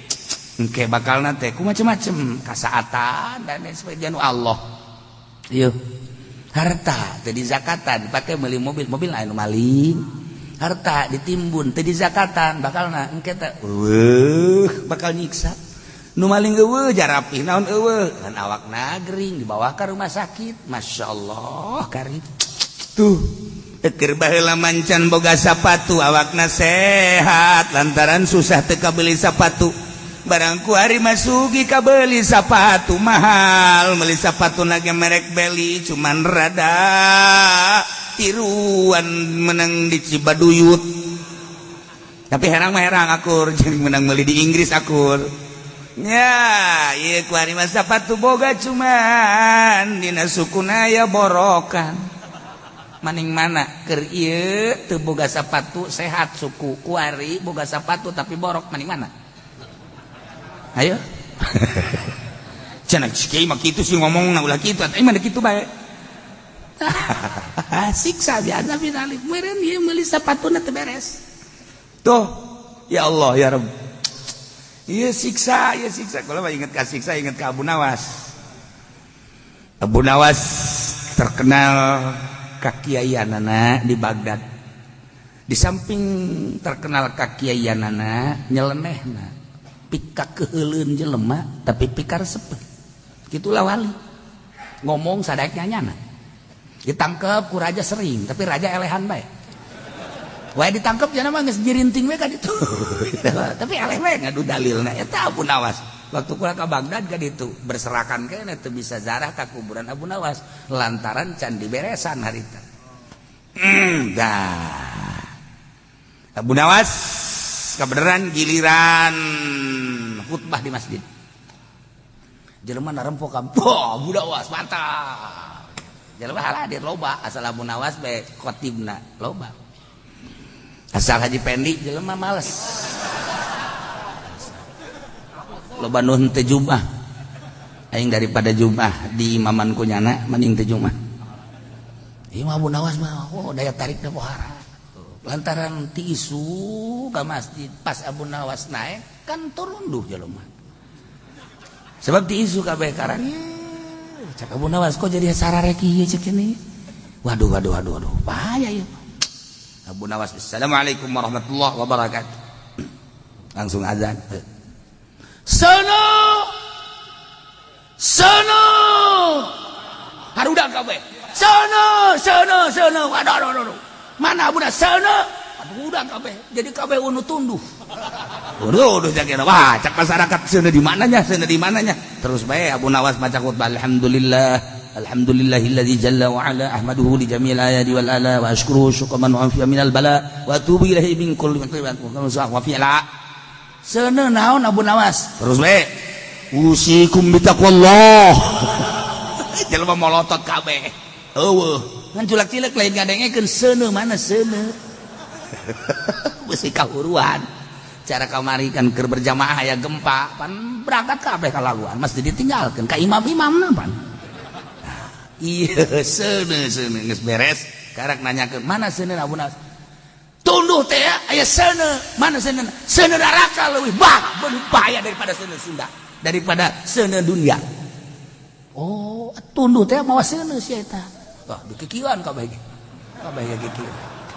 engke bakalna teh ku macem-macem kasaatan dan lain sebagainya Allah ieu harta teu di zakatan dipake meuli mobil anu maling harta ditimbun teu di zakatan bakalna engke teh bakal nyiksa nu maling eueuh jarapih naon eueuh kan awakna gering dibawa ka rumah sakit masyaallah kari tuh keur baheula mancan boga sapatu awakna sehat lantaran susah teu kabeli sapatu barang ku hari masuki ka beli sapatu mahal beli sapatu nage merek beli cuman rada tiruan menang di Cibaduyut tapi herang akur jadi menang beli di Inggris akur ya iya ku hari mah sapatu boga cuman dina sukuna ya borokan maning mana keur ieu teu boga sapatu sehat suku ku hari boga sapatu tapi borok maning mana ayo cenah kiai mah kitu sih ngomongna ulah kitu eta mah kitu bae siksa biasa binalik meureun ieu meuli sapatuna teu beres tuh ya Allah ya Rabb ieu siksa kalau mah inget ka siksa inget ka Abu Nawas terkenal kakiaianana di Baghdad di samping terkenal kakiaianana nyelenehna pika keheuleun jelema tapi pikar sepeuh kitulah wali ngomong sadaek nyanyana ditangkep ku raja sering tapi raja elehan bae wae ditangkep cenah mah geus jirinting we ka ditu tapi eleh we ngadu dalilna eta Abu Nawas waktu kula ka Baghdad ka ditu berserakan keneh teu bisa zarah ka kuburan Abu Nawas lantaran can diberesan harita Abu Nawas kabeneran giliran khutbah di masjid jelema narempok ka Abu Nawas mantap jelema hadir loba asal Abu Nawas bae khotibna loba asal Haji Pendi jelema males loba nu henteu Jumat aing daripada Jumat di imaman kunyana mending teu Jumat ieu Abu Nawas mah daya tarikna pohara lantaran ti isu ke masjid pas Abu Nawas naik kan turun duh jelema sebab ti isu kabeh karang cak Abu Nawas kok jadi sararek ieu cek ini waduh bahaya ieu Abu Nawas assalamualaikum warahmatullahi wabarakatuh langsung azan Sono harudak kabeh. Sono. Waduh. Mana budak sono? Harudak kabeh. Jadi kabeh unu tunduh. Udah jaga. Wah, cak masyarakat sono di mananya? Terus bae Abu Nawas maca khutbah Alhamdulillahilladzi jalla wa ala ahmaduhu li jami'il ayati wal ala wa ashkuruhu syukran wa afiya minal bala wa atubu ilaihi min kulli wa fi'la. Sono naon Abu Nawas? Terus bae usikum bitaqwallah. Jelema molotot kabeh. Eueuh, ngan culak-cilek lain ngadengekeun seuneu mana seuneu. Beusi kahuruan. Cara kamari kan keur berjamaah aya gempa, pan berangkat kabeh ka laguan, mesti ditinggalkeun ka imam-imamna pan. Iya, seuneu geus beres, karek nanyakeun, "Mana seuneu Abu Nawas?" Tunduh teh aya seuneu, mana seuneu? Seuneu neraka leuwih bahaya daripada seuneu Sunda, daripada seuneu dunia. Oh, tunduh teh mawa seuneu sia eta. Wah, dikikieuan kabeh ge. Kabeh ge kikieu.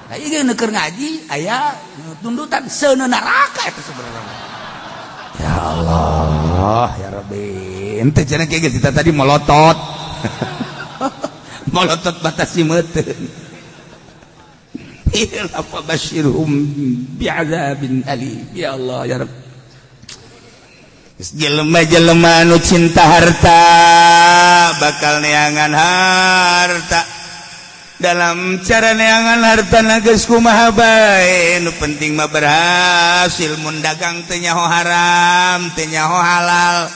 Nah, ieu keur ngaji aya tundutan seuneu neraka eta sebenarnya. Ya Allah, ya Rabbi. Ente cenah kieu kita tadi melotot. Melotot batasi meuteun. Ila fabashirhum bi'adzabin alim. Ya Allah, ya Rabbi. Jelema-jelema anu cinta harta bakal neangan harta. Dalam cara neangan harta na geus kumaha bae, nu penting mah berhasil mun dagang teu nyaho haram, teu nyaho halal.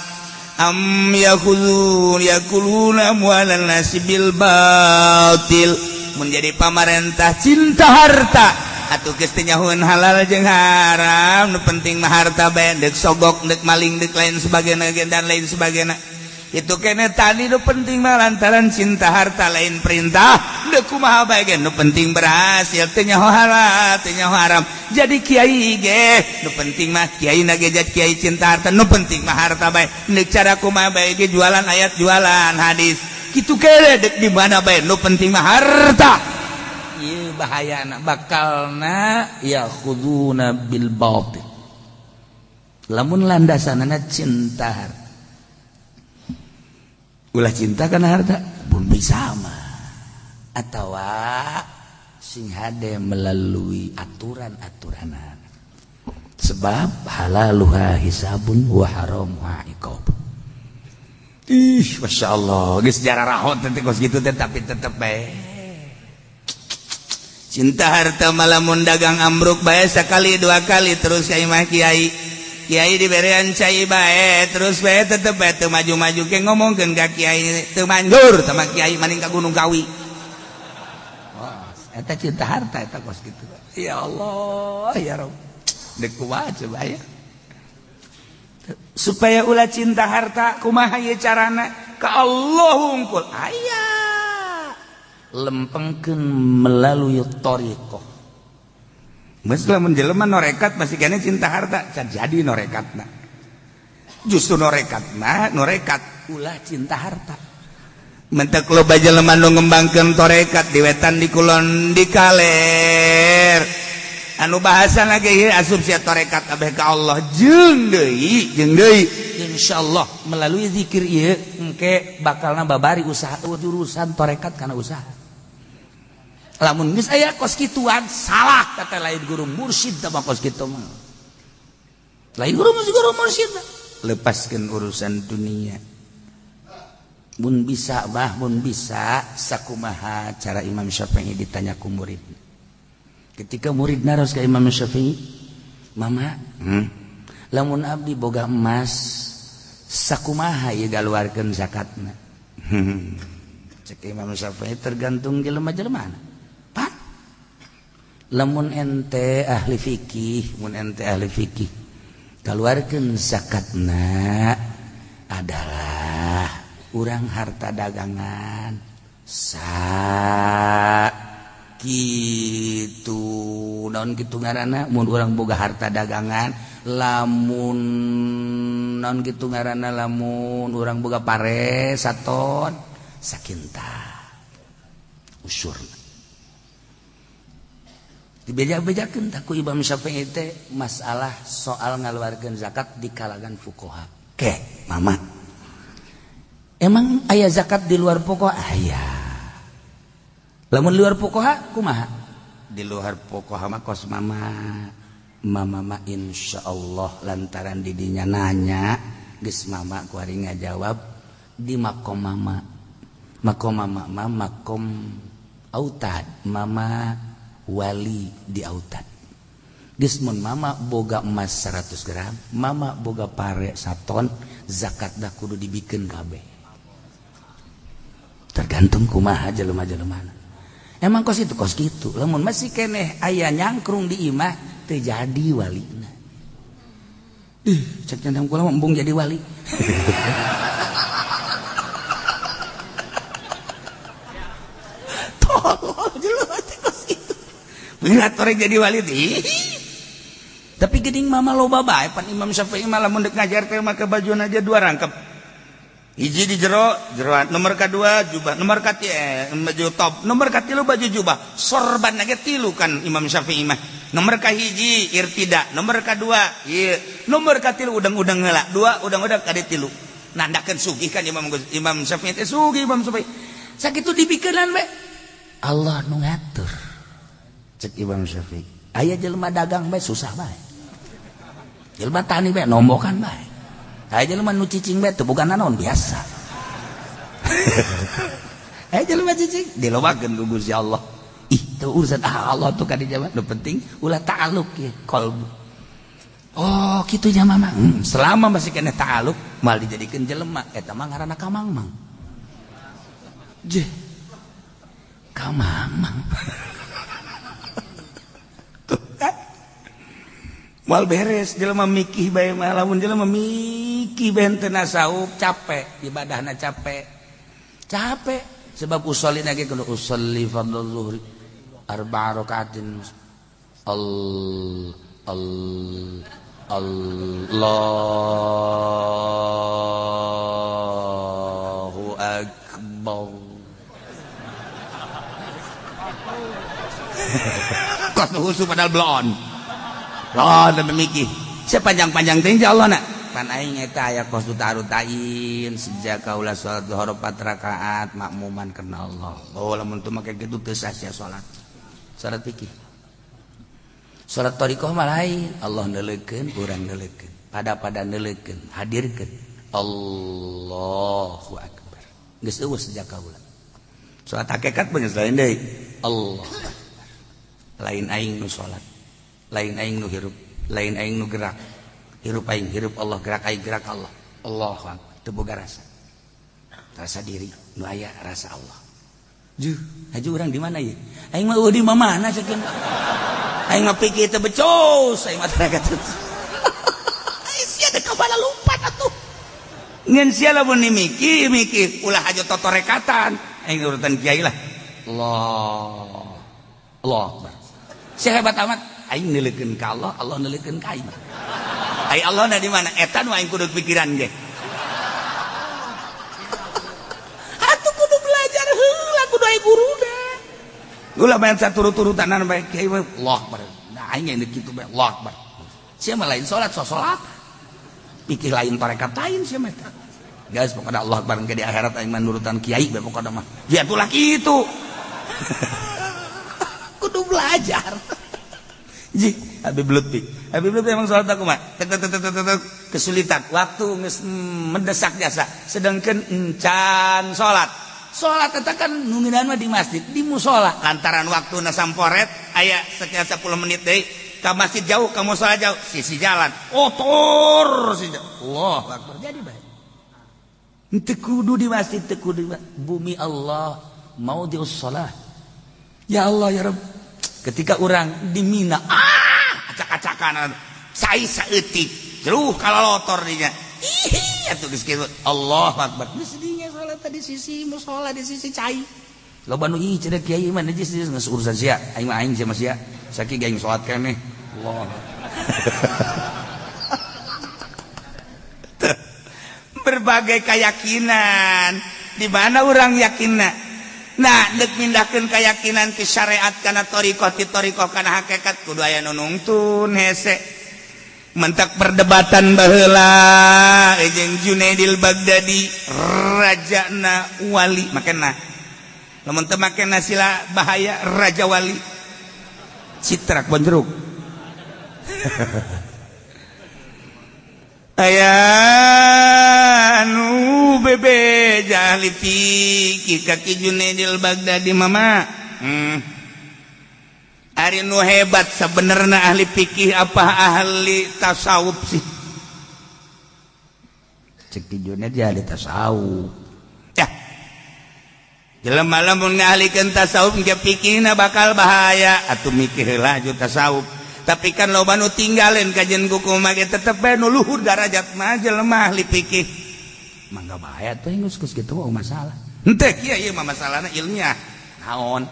Am yakuluna amwalan nasi bil batil. Mun jadi pamarentah cinta harta atuh geus teu nyahoeun halal jeung haram, nu penting mah harta bae, deuk sogok, deuk maling, deuk lain sebagainya dan lain sebagainya. Itu kene tadi nu penting mah lantaran cinta harta lain perintah, deuk kumaha bae ge nu penting berhasil, teu nyaho halal, teu nyaho haram. Jadi kiai ge nu penting mah kiaina ge jadi kiai cinta harta, nu penting mah harta bae. Deuk cara kumaha bae ge jualan ayat, jualan hadis. Kitu kere deuk di mana bae, nu penting mah harta. Ieu bahayana bakalna yakhuduna bil batil. Lamun landasanana cinta harta. Ulah cinta kana harta pun bisa mah atawa sing hade melalui aturan-aturanan. Sebab halaluha hisabun wa haramuha iqab. Masya Allah, geus sejarah rahot teh kos kitu teh tapi tetep bae. Cinta harta malamun dagang ambruk bae sakali dua kali terus kiai mah kiai diberian cai bae terus bae tetep bae teu maju-maju ke ngomongkeun ka kiai teu manjur sama kiai maning ka Gunung Kawi. Wah, eta cinta harta eta kos kitu. Ya Allah, ya Rabb. Deuk kumaha coba ya. Supaya ulah cinta harta kumaha ieu carana? Ka Allah hungkul. Aya. Lempengkeun melalui thariqah. Meslah menjelema norekat masih kena cinta harta, can jadi norekatna. Justru norekatna, norekat ulah cinta harta. Mentek loba jelema nu ngembangkeun torekat di wetan di kulon di kaler. Anu bahasana ge asup sia torekat abeh ka Allah jeung deui insyaallah melalui zikir ieu engke bakalna babari usaha urusan torekat kana usaha. Lamun geus aya kos kituan salah kata lain guru mursyid mah kos kitu mah. Lain guru mursyid. Lepaskeun urusan dunia. Mun bisa sakumaha cara Imam Syafi'i ditanya ku murid. Ketika murid naros ka Imam Syafi'i, "Mama, lamun abdi boga emas, sakumaha ieu galuarkeun zakatna?" Cek Imam Syafi'i tergantung jelema-jelemana. Lamun ente ahli fikih, keluarkan zakatna adalah urang harta dagangan sakitu naon kitu ngaranna mun urang boga harta dagangan lamun naon kitu ngaranna lamun urang boga pare saton sakinta usurna dibeja-bejakeun tah ku Imam Syafi'i teh masalah soal ngaluarkeun zakat di kalangan fuqaha. Ke, Mama. Emang aya zakat di luar pokok aya. Lamun luar pokok kumaha? Di luar pokok mah kos mama insyaallah lantaran didinya nanya geus mama ku ari ngajawab di makom mama makom autad mama wali di autad geus mun mama boga emas 100 gram mama boga pare 1 ton zakat dah kudu dibikeun kabeh tergantung kumaha jelema-jelemana. Emang kos itu kos gitu. Lamun masih keneh aya nyangkrung di imah teu jadi walina. Cek nyandang kula embung jadi wali. Tolong jelema teh kos gitu. Lihat orang jadi wali teh. Tapi geuning mama loba bae pan Imam Syafi'i mah lamun deuk ngajar teh make bajuna aja 2 rangkep. Hiji di jeroan nomor kedua jubah nomor baju top nomor katilu baju jubah sorban lagi 3 kan Imam Syafi'i mah nomor kahiji irtida nomor kedua nomor katilu udang-udang heula 2 udang-udang kade 3 nandakeun sugih kan Imam Syafi'i teh sugih Imam Syafi'i sakitu dibikeunlan we Allah nu ngatur cek Imam Syafi'i aya jelema dagang bae susah bae jelema tani bae nombokan bae aya jelema nu cicing bae teu boga naon biasa. Aya jelema cicing dilobakeun ku Gusti Allah. Ih, teu urusan Allah tuh kadi jaman, nu penting ulah ta'alluq ya qalbu. Oh, kitu nya mama. Selama masih kena ta'alluq mal dijadikeun jelema eta mah ngaranna kamangmang. Jeh. Kamangmang. Mal beres jelema mikih bae mah lamun jelema mikih benten sauk capek ibadahna capek sebab usolin lagi kudu usolli fardhu zuhri 4 rakaatin Allahu akbar kos husu padahal blon loh dan memikir sepanjang-panjang teh insyaallah nak pan aing eta aya kos tarutain sejak kaula salat zuhur 4 rakaat makmuman karena Allah. Oh lamun teu make kitu teu sah-sah salat. Salat fikih. Salat thariqah mah lain, Allah neuleukeun, urang neuleukeun. Pada neuleukeun, hadirkeun. Allahu akbar. Geus eueuh sejak kaula. Salat hakikat bener lain deui. Allah. Lain aing nu salat. Lain aing nu hirup, lain aing nu gerak. Hirup aing hirup Allah, gerak aing gerak Allah. Allahu akbar. Teu boga rasa diri nu aya rasa Allah. Juh, haji urang di mana ye? Aing mah di mamana cekeun. Aing mah pikir teu becos, aing mah teh kata. Aing sia da kabala lumpat atuh. Ngeun sia lamun mikir ulah aja totorekatan. Aing urutan kiai lah. Allah akbar. Sia hebat amat. Aing neuleukeun ka Allah, Allah neuleukeun ka aing. Ai Allah na di mana? Eta nu aing kudu pikiran ge. Atuh kudu belajar heula kudu aya guruna. Ulah main saturut-turutanan bae kiai we Allah akbar. Nah aing geus kitu bae Allah akbar. Sia mah lain salat salat. Pikir lain tarekat lain sia mah. Guys pokona Allah akbar ke di akhirat aing mah nurutan kiai bae pokona mah. Ya atulah kitu. Kudu belajar. Ji, Habib Lutfi emang sholat aku mah kesulitan waktu mendesak jasa sedangkan encan sholat eta kan nunginan mah di masjid di musola lantaran waktu na samporet aya sekitar 10 menit deui ka masjid jauh ka musola jauh sisi jalan kotor sih Allah akbar jadi bae teu kudu di masjid teu kudu bumi Allah maudhi'us shalah ya Allah ya Rabb ketika orang di Mina acak-acakan sai saeutik jeuh kalolotor dinya ih atuh geus kitu Allahu akbar geus dinya salat di sisi mushola di sisi cai loba nu ih cenah kiai mah najis geus urusan sia aing mah aing sama sia saiki aing salat keneh Allah berbagai keyakinan di mana orang yakinna. Nah, dek mindahkeun keyakinan ti syariat kana thariqah ti thariqah kana hakikat kudu aya nu nungtun hese. mentak perdebatan baheula jeung Junaidil Baghdadi rajana wali makena lamun teu makena sila bahaya raja wali citrak bonjeruk aya anu bebe jahli fikih kaki Junaidil Baghdadi mama ari nu hebat sebenarnya ahli fikih apa ahli tasawuf sih cek Junaid dia ahli tasawuf ya jelema lamun ngahlikeun tasawuf ge fikihna bakal bahaya atuh mikir heula ju tasawuf tapi kan loba nu tinggaleun kajian kuku mah ge tetep bae nu luhur derajat mah jelema ahli fikih mangga bahaya teh geus kitu mah masalah henteu kieu ieu mah masalahna ilmiah naon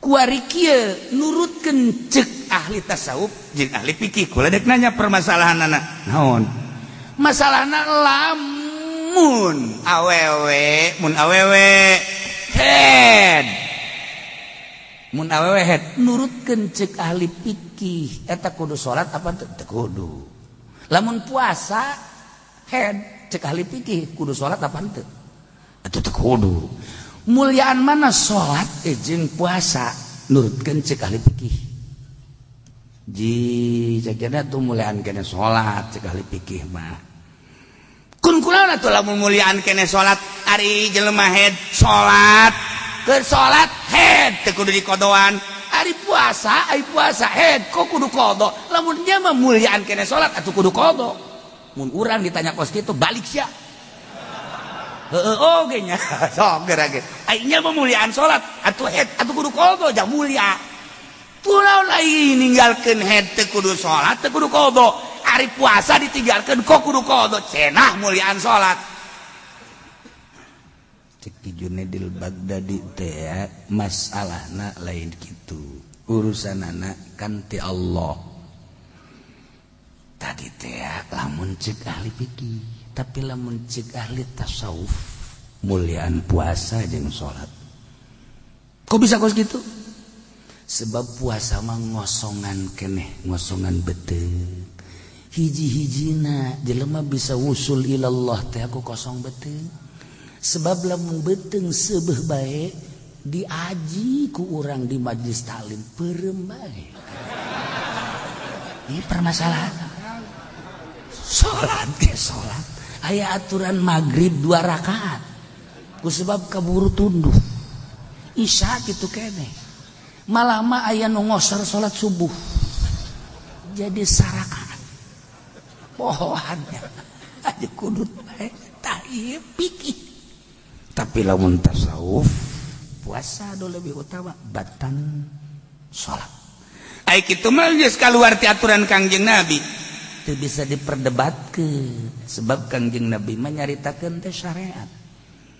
kuari kieu nurutkeun ceuk ahli tasawuf jeung ahli fikih kula dek nanya permasalahanna naon masalahna lamun awewe head mun awewe head nurutkeun ceuk ahli fikih eta kudu salat apa teu kudu lamun puasa head ceuk ahli fikih kudu salat apa teu atuh teu kudu muliaan mana salat jeung puasa nurutkeun ceuk ahli fikih ji cekna tuh muliaan kene salat ceuk ahli fikih mah kun kunaon atuh lamun muliaan kene salat ari jelema head salat keur salat head teu kudu dikodoan ari puasa head kok kudu kodo lamun nya mah muliaan kene salat atuh kudu kodo mun urang ditanya kos kitu balik sia oge nya sok gerage aing mah muliaan salat atuh head atuh kudu kodo jah mulia kunaon aing ninggalkeun head teu kudu salat teu kudu kodo ari puasa ditinggalkeun kok kudu kodo cenah muliaan salat cek Junaidil Baghdadi teh masalahna lain kitu urusanana kan ti Allah tadi teh lamun ceuk ahli fikih tapi lamun ceuk ahli tasawuf muliaan puasa jeung salat kok bisa kos gitu sebab puasa mah ngosongan keneh ngosongan beteug hiji-hijina jelema bisa wusul ilallah teh aku kosong beteug sebab lamun beteung seubeuh bae diaji ku urang di majelis taklim peureum bae ieu permasalahan salat ge salat aya aturan maghrib 2 rakaat ku sebab kaburu tunduh isya kitu keneh malah mah aya nu ngosor salat subuh jadi sarakaat pohoannya aja kudut bae tah ieu fikih tapi lamun tasawuf puasa do lebih utama batan salat ai kitu mah geus kaluar ti aturan Kangjeng Nabi teu bisa diperdebatkeun sebab Kangjeng Nabi mah nyaritakeun teh syariat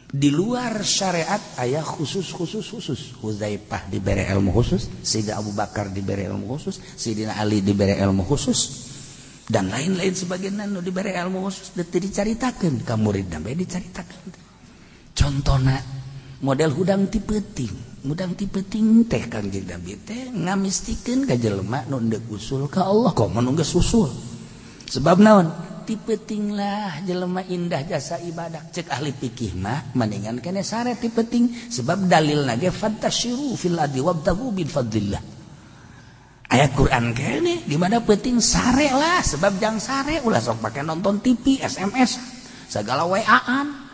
di luar syariat aya khusus Hudzaifah dibere ilmu khusus Sayyidina Abu Bakar dibere ilmu khusus Sayyidina Ali dibere ilmu khusus dan lain-lain sebagainya nu dibere ilmu khusus teu dicaritakeun ka muridna bae dicaritakeun contohna model hudang ti peuting teh Kangjeng Nabi teh ngamistikeun ka jelema nu endeg usul ka Allah kok mun geus usul sebab naon ti peuting lah jelema indah jasa ibadah ceuk ahli fikih mah mendingan kene sare ti peuting sebab dalilna ge fantashiru fil ardi wabtaghu min fadlillah ayat Quran kene di mana peuting sare lah sebab jang sare ulah sok pake nonton TV SMS segala WA-an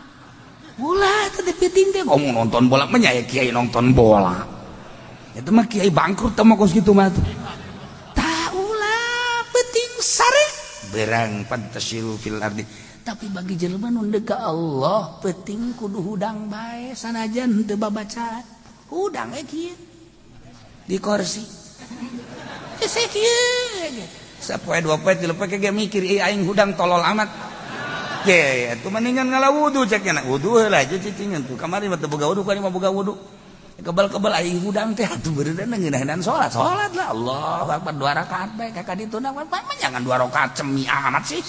ulah teh peuting teh ngomong nonton bola mah nya kiai nonton bola eta mah kiai bangkrut teh mah kos kitu mah tuh tah ulah peuting sare berang fantasiru fil ardi tapi bagi jelema nu deuk ka Allah peuting kudu hudang bae sanajan teu babacaan hudang kieu di kursi geus kieu sapoe 2 poe 3 poe ge mikir aing hudang tolol amat ge atuh mendingan ngalahudu cekna wudu heula aja cicingan tuh kamari mah teu boga wudu kali mah boga wudu kebal-kebal aing hudang teh atuh beureudan ngeunaheun salat lah Allahu Akbar 2 rakaat bae ka dituna mah jangan 2 rakaat cemi amat sih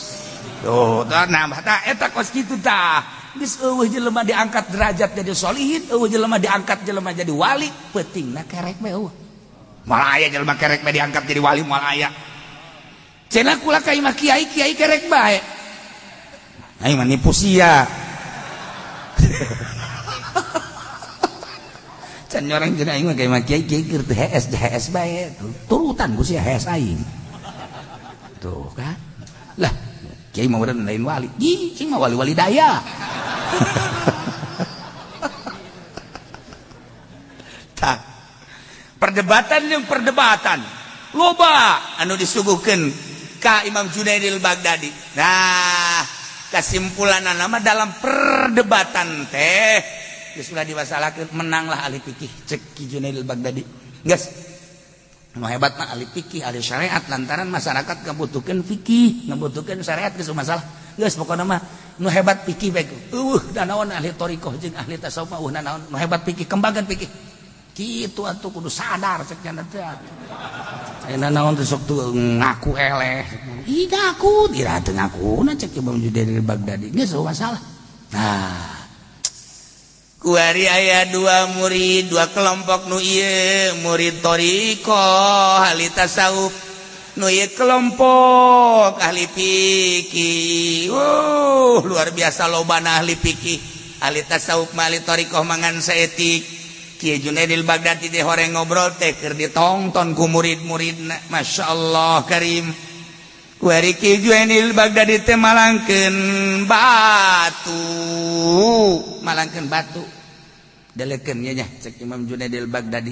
tuh nambah tah eta kos kitu tah geus eueuh jelema diangkat derajat jadi sholihin eueuh jelema diangkat jelema jadi wali peutingna kerek bae eueuh moal aya jelema kerek bae diangkat jadi wali moal aya cenah kula ka imah kiai kerek bae aing mah nipu sia can nyoreng cenah aing mah ka imah kiai keur teu HS bae turutan ku sia HS aing tuh kan lah kiai mah urang lain wali cing mah wali-wali daya tak perdebatan yang perdebatan loba anu disuguhkeun ka Imam Junaidil Baghdadi. Nah kesimpulanna nama dalam perdebatan teh geus ulah diwasalakeun menanglah ahli fikih cek Ki Junaidil Baghdadi geus nu hebat mah ahli fikih ahli syariat lantaran masyarakat ngabutuhkeun fikih ngabutuhkeun syariat geus masalah geus pokona mah nu hebat fikih bae da naon ahli thariqah jeung ahli tasawuf mah naon nu hebat fikih kembangkeun fikih kitu atuh kudu sadar cek cenah teh ayeuna naon teh sok teu ngaku eleh ih ngaku dira teu ngakuna cek Imam Junaidil Baghdadi geus masalah nah kuari aya dua murid dua kelompok nu ieu murid thariqah ahli tasawuf nu ieu kelompok ahli fikih luar biasa lobana ahli fikih ahli tasawuf mah ahli thariqah mangan saetik Kiai Junaidil Baghdadi teh horeng ngobrol teh keur ditonton ku murid-muridna masyaallah karim kuari Kiai Junaidil Baghdadi teh malangkeun batu dalekeun nya cek Imam Junaidil Baghdadi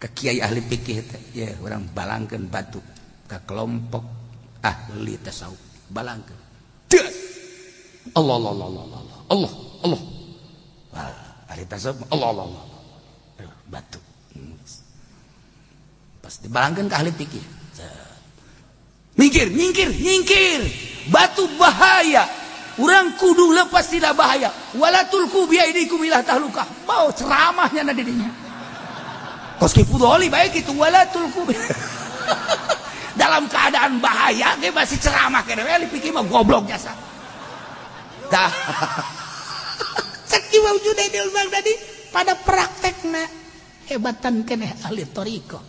ka kiai ahli fikih teh ya urang balangkeun batu ka kelompok ahli tasawuf balangkeun Allah ahli tasawuf Allah batu pas dibalangkeun ka ahli fikih nyingkir batu bahaya urang kudu lepas tidak bahaya wala tulku biaidikum ila tahlukah mau ceramahnya na didinya kos ki fudoli bae kitu wala tulku dalam keadaan bahaya ge masih ceramah keneh ahli fikih mah goblok jasa tah Imam Junaidil Baghdadi pada praktekna hebatan keneh ahli thariqah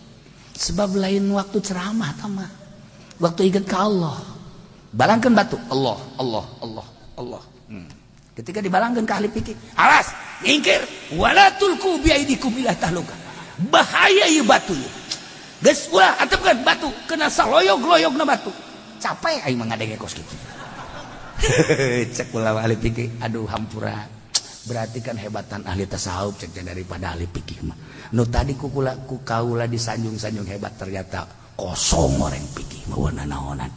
sebab lain waktu ceramah tamah waktu ingat ke Allah balangkeun batu Allah ketika dibalangkeun ka ahli fikih awas nyingkir wala tulku biaidikum ila tahlukah bahaya ieu batu ieu geus ulah antepkeun batu kena saloyog-loyogna batu capek aing mah ngadenge kos kitu cek ulama ahli fikih aduh hampura berarti kan hebatan ahli tasawuf ceknya daripada ahli fikih mah nu tadi ku kaula disanjung-sanjung hebat ternyata kosong orang fikih mah wana naonan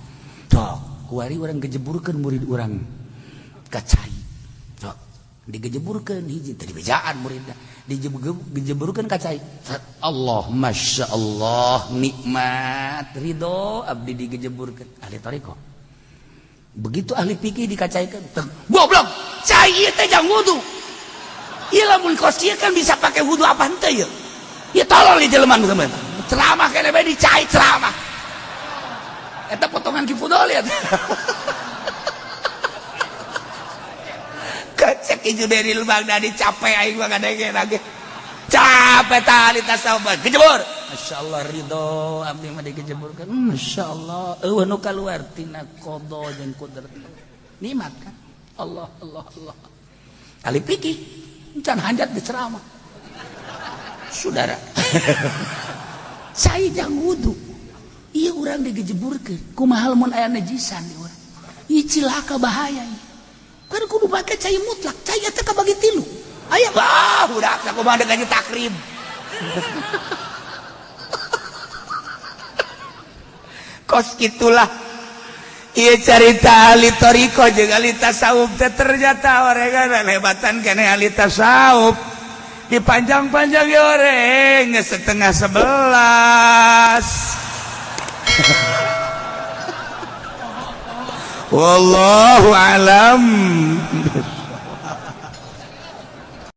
tok kuari urang gejeburkeun murid urang kacai tok digejeburkeun hiji tadi bejaan muridna digejeburkeun kacai Allah masya Allah nikmat ridho abdi digejeburkeun ahli thariqah begitu ahli fikih dikacaikan goblok cai ieu teh jang wudu ieu lamun kos kieu kan bisa pakai wudu apa henteu ieu ieu tolol ieu jelema nu ceramah keneh bae dicai ceramah eta potongan ki fudol ya kacek Junaidil Baghdadi capek aing mah ngadenge lagi capek tah ahli tasawuf gejebur masyaallah ridho abdi mah digejeburkeun masyaallah eueuh nu kaluar tina qada jeung qudrat nikmat kan Allah ahli fikih can hanjat di ceramah saudara cai jang wudu ieu urang digejeburkeun kumaha mun aya najisan di urang ieu cilaka bahaya ieu kan kudu make cai mutlak cai eta kabagi 3 aya budak sakumaha deuk takrib kos gitulah ieu carita ahli thariqah jeung ahli tasawuf teh ternyata orengan hebatan keneh ahli tasawuf dipanjang-panjang ya oreng geus 10:30 wallahu alam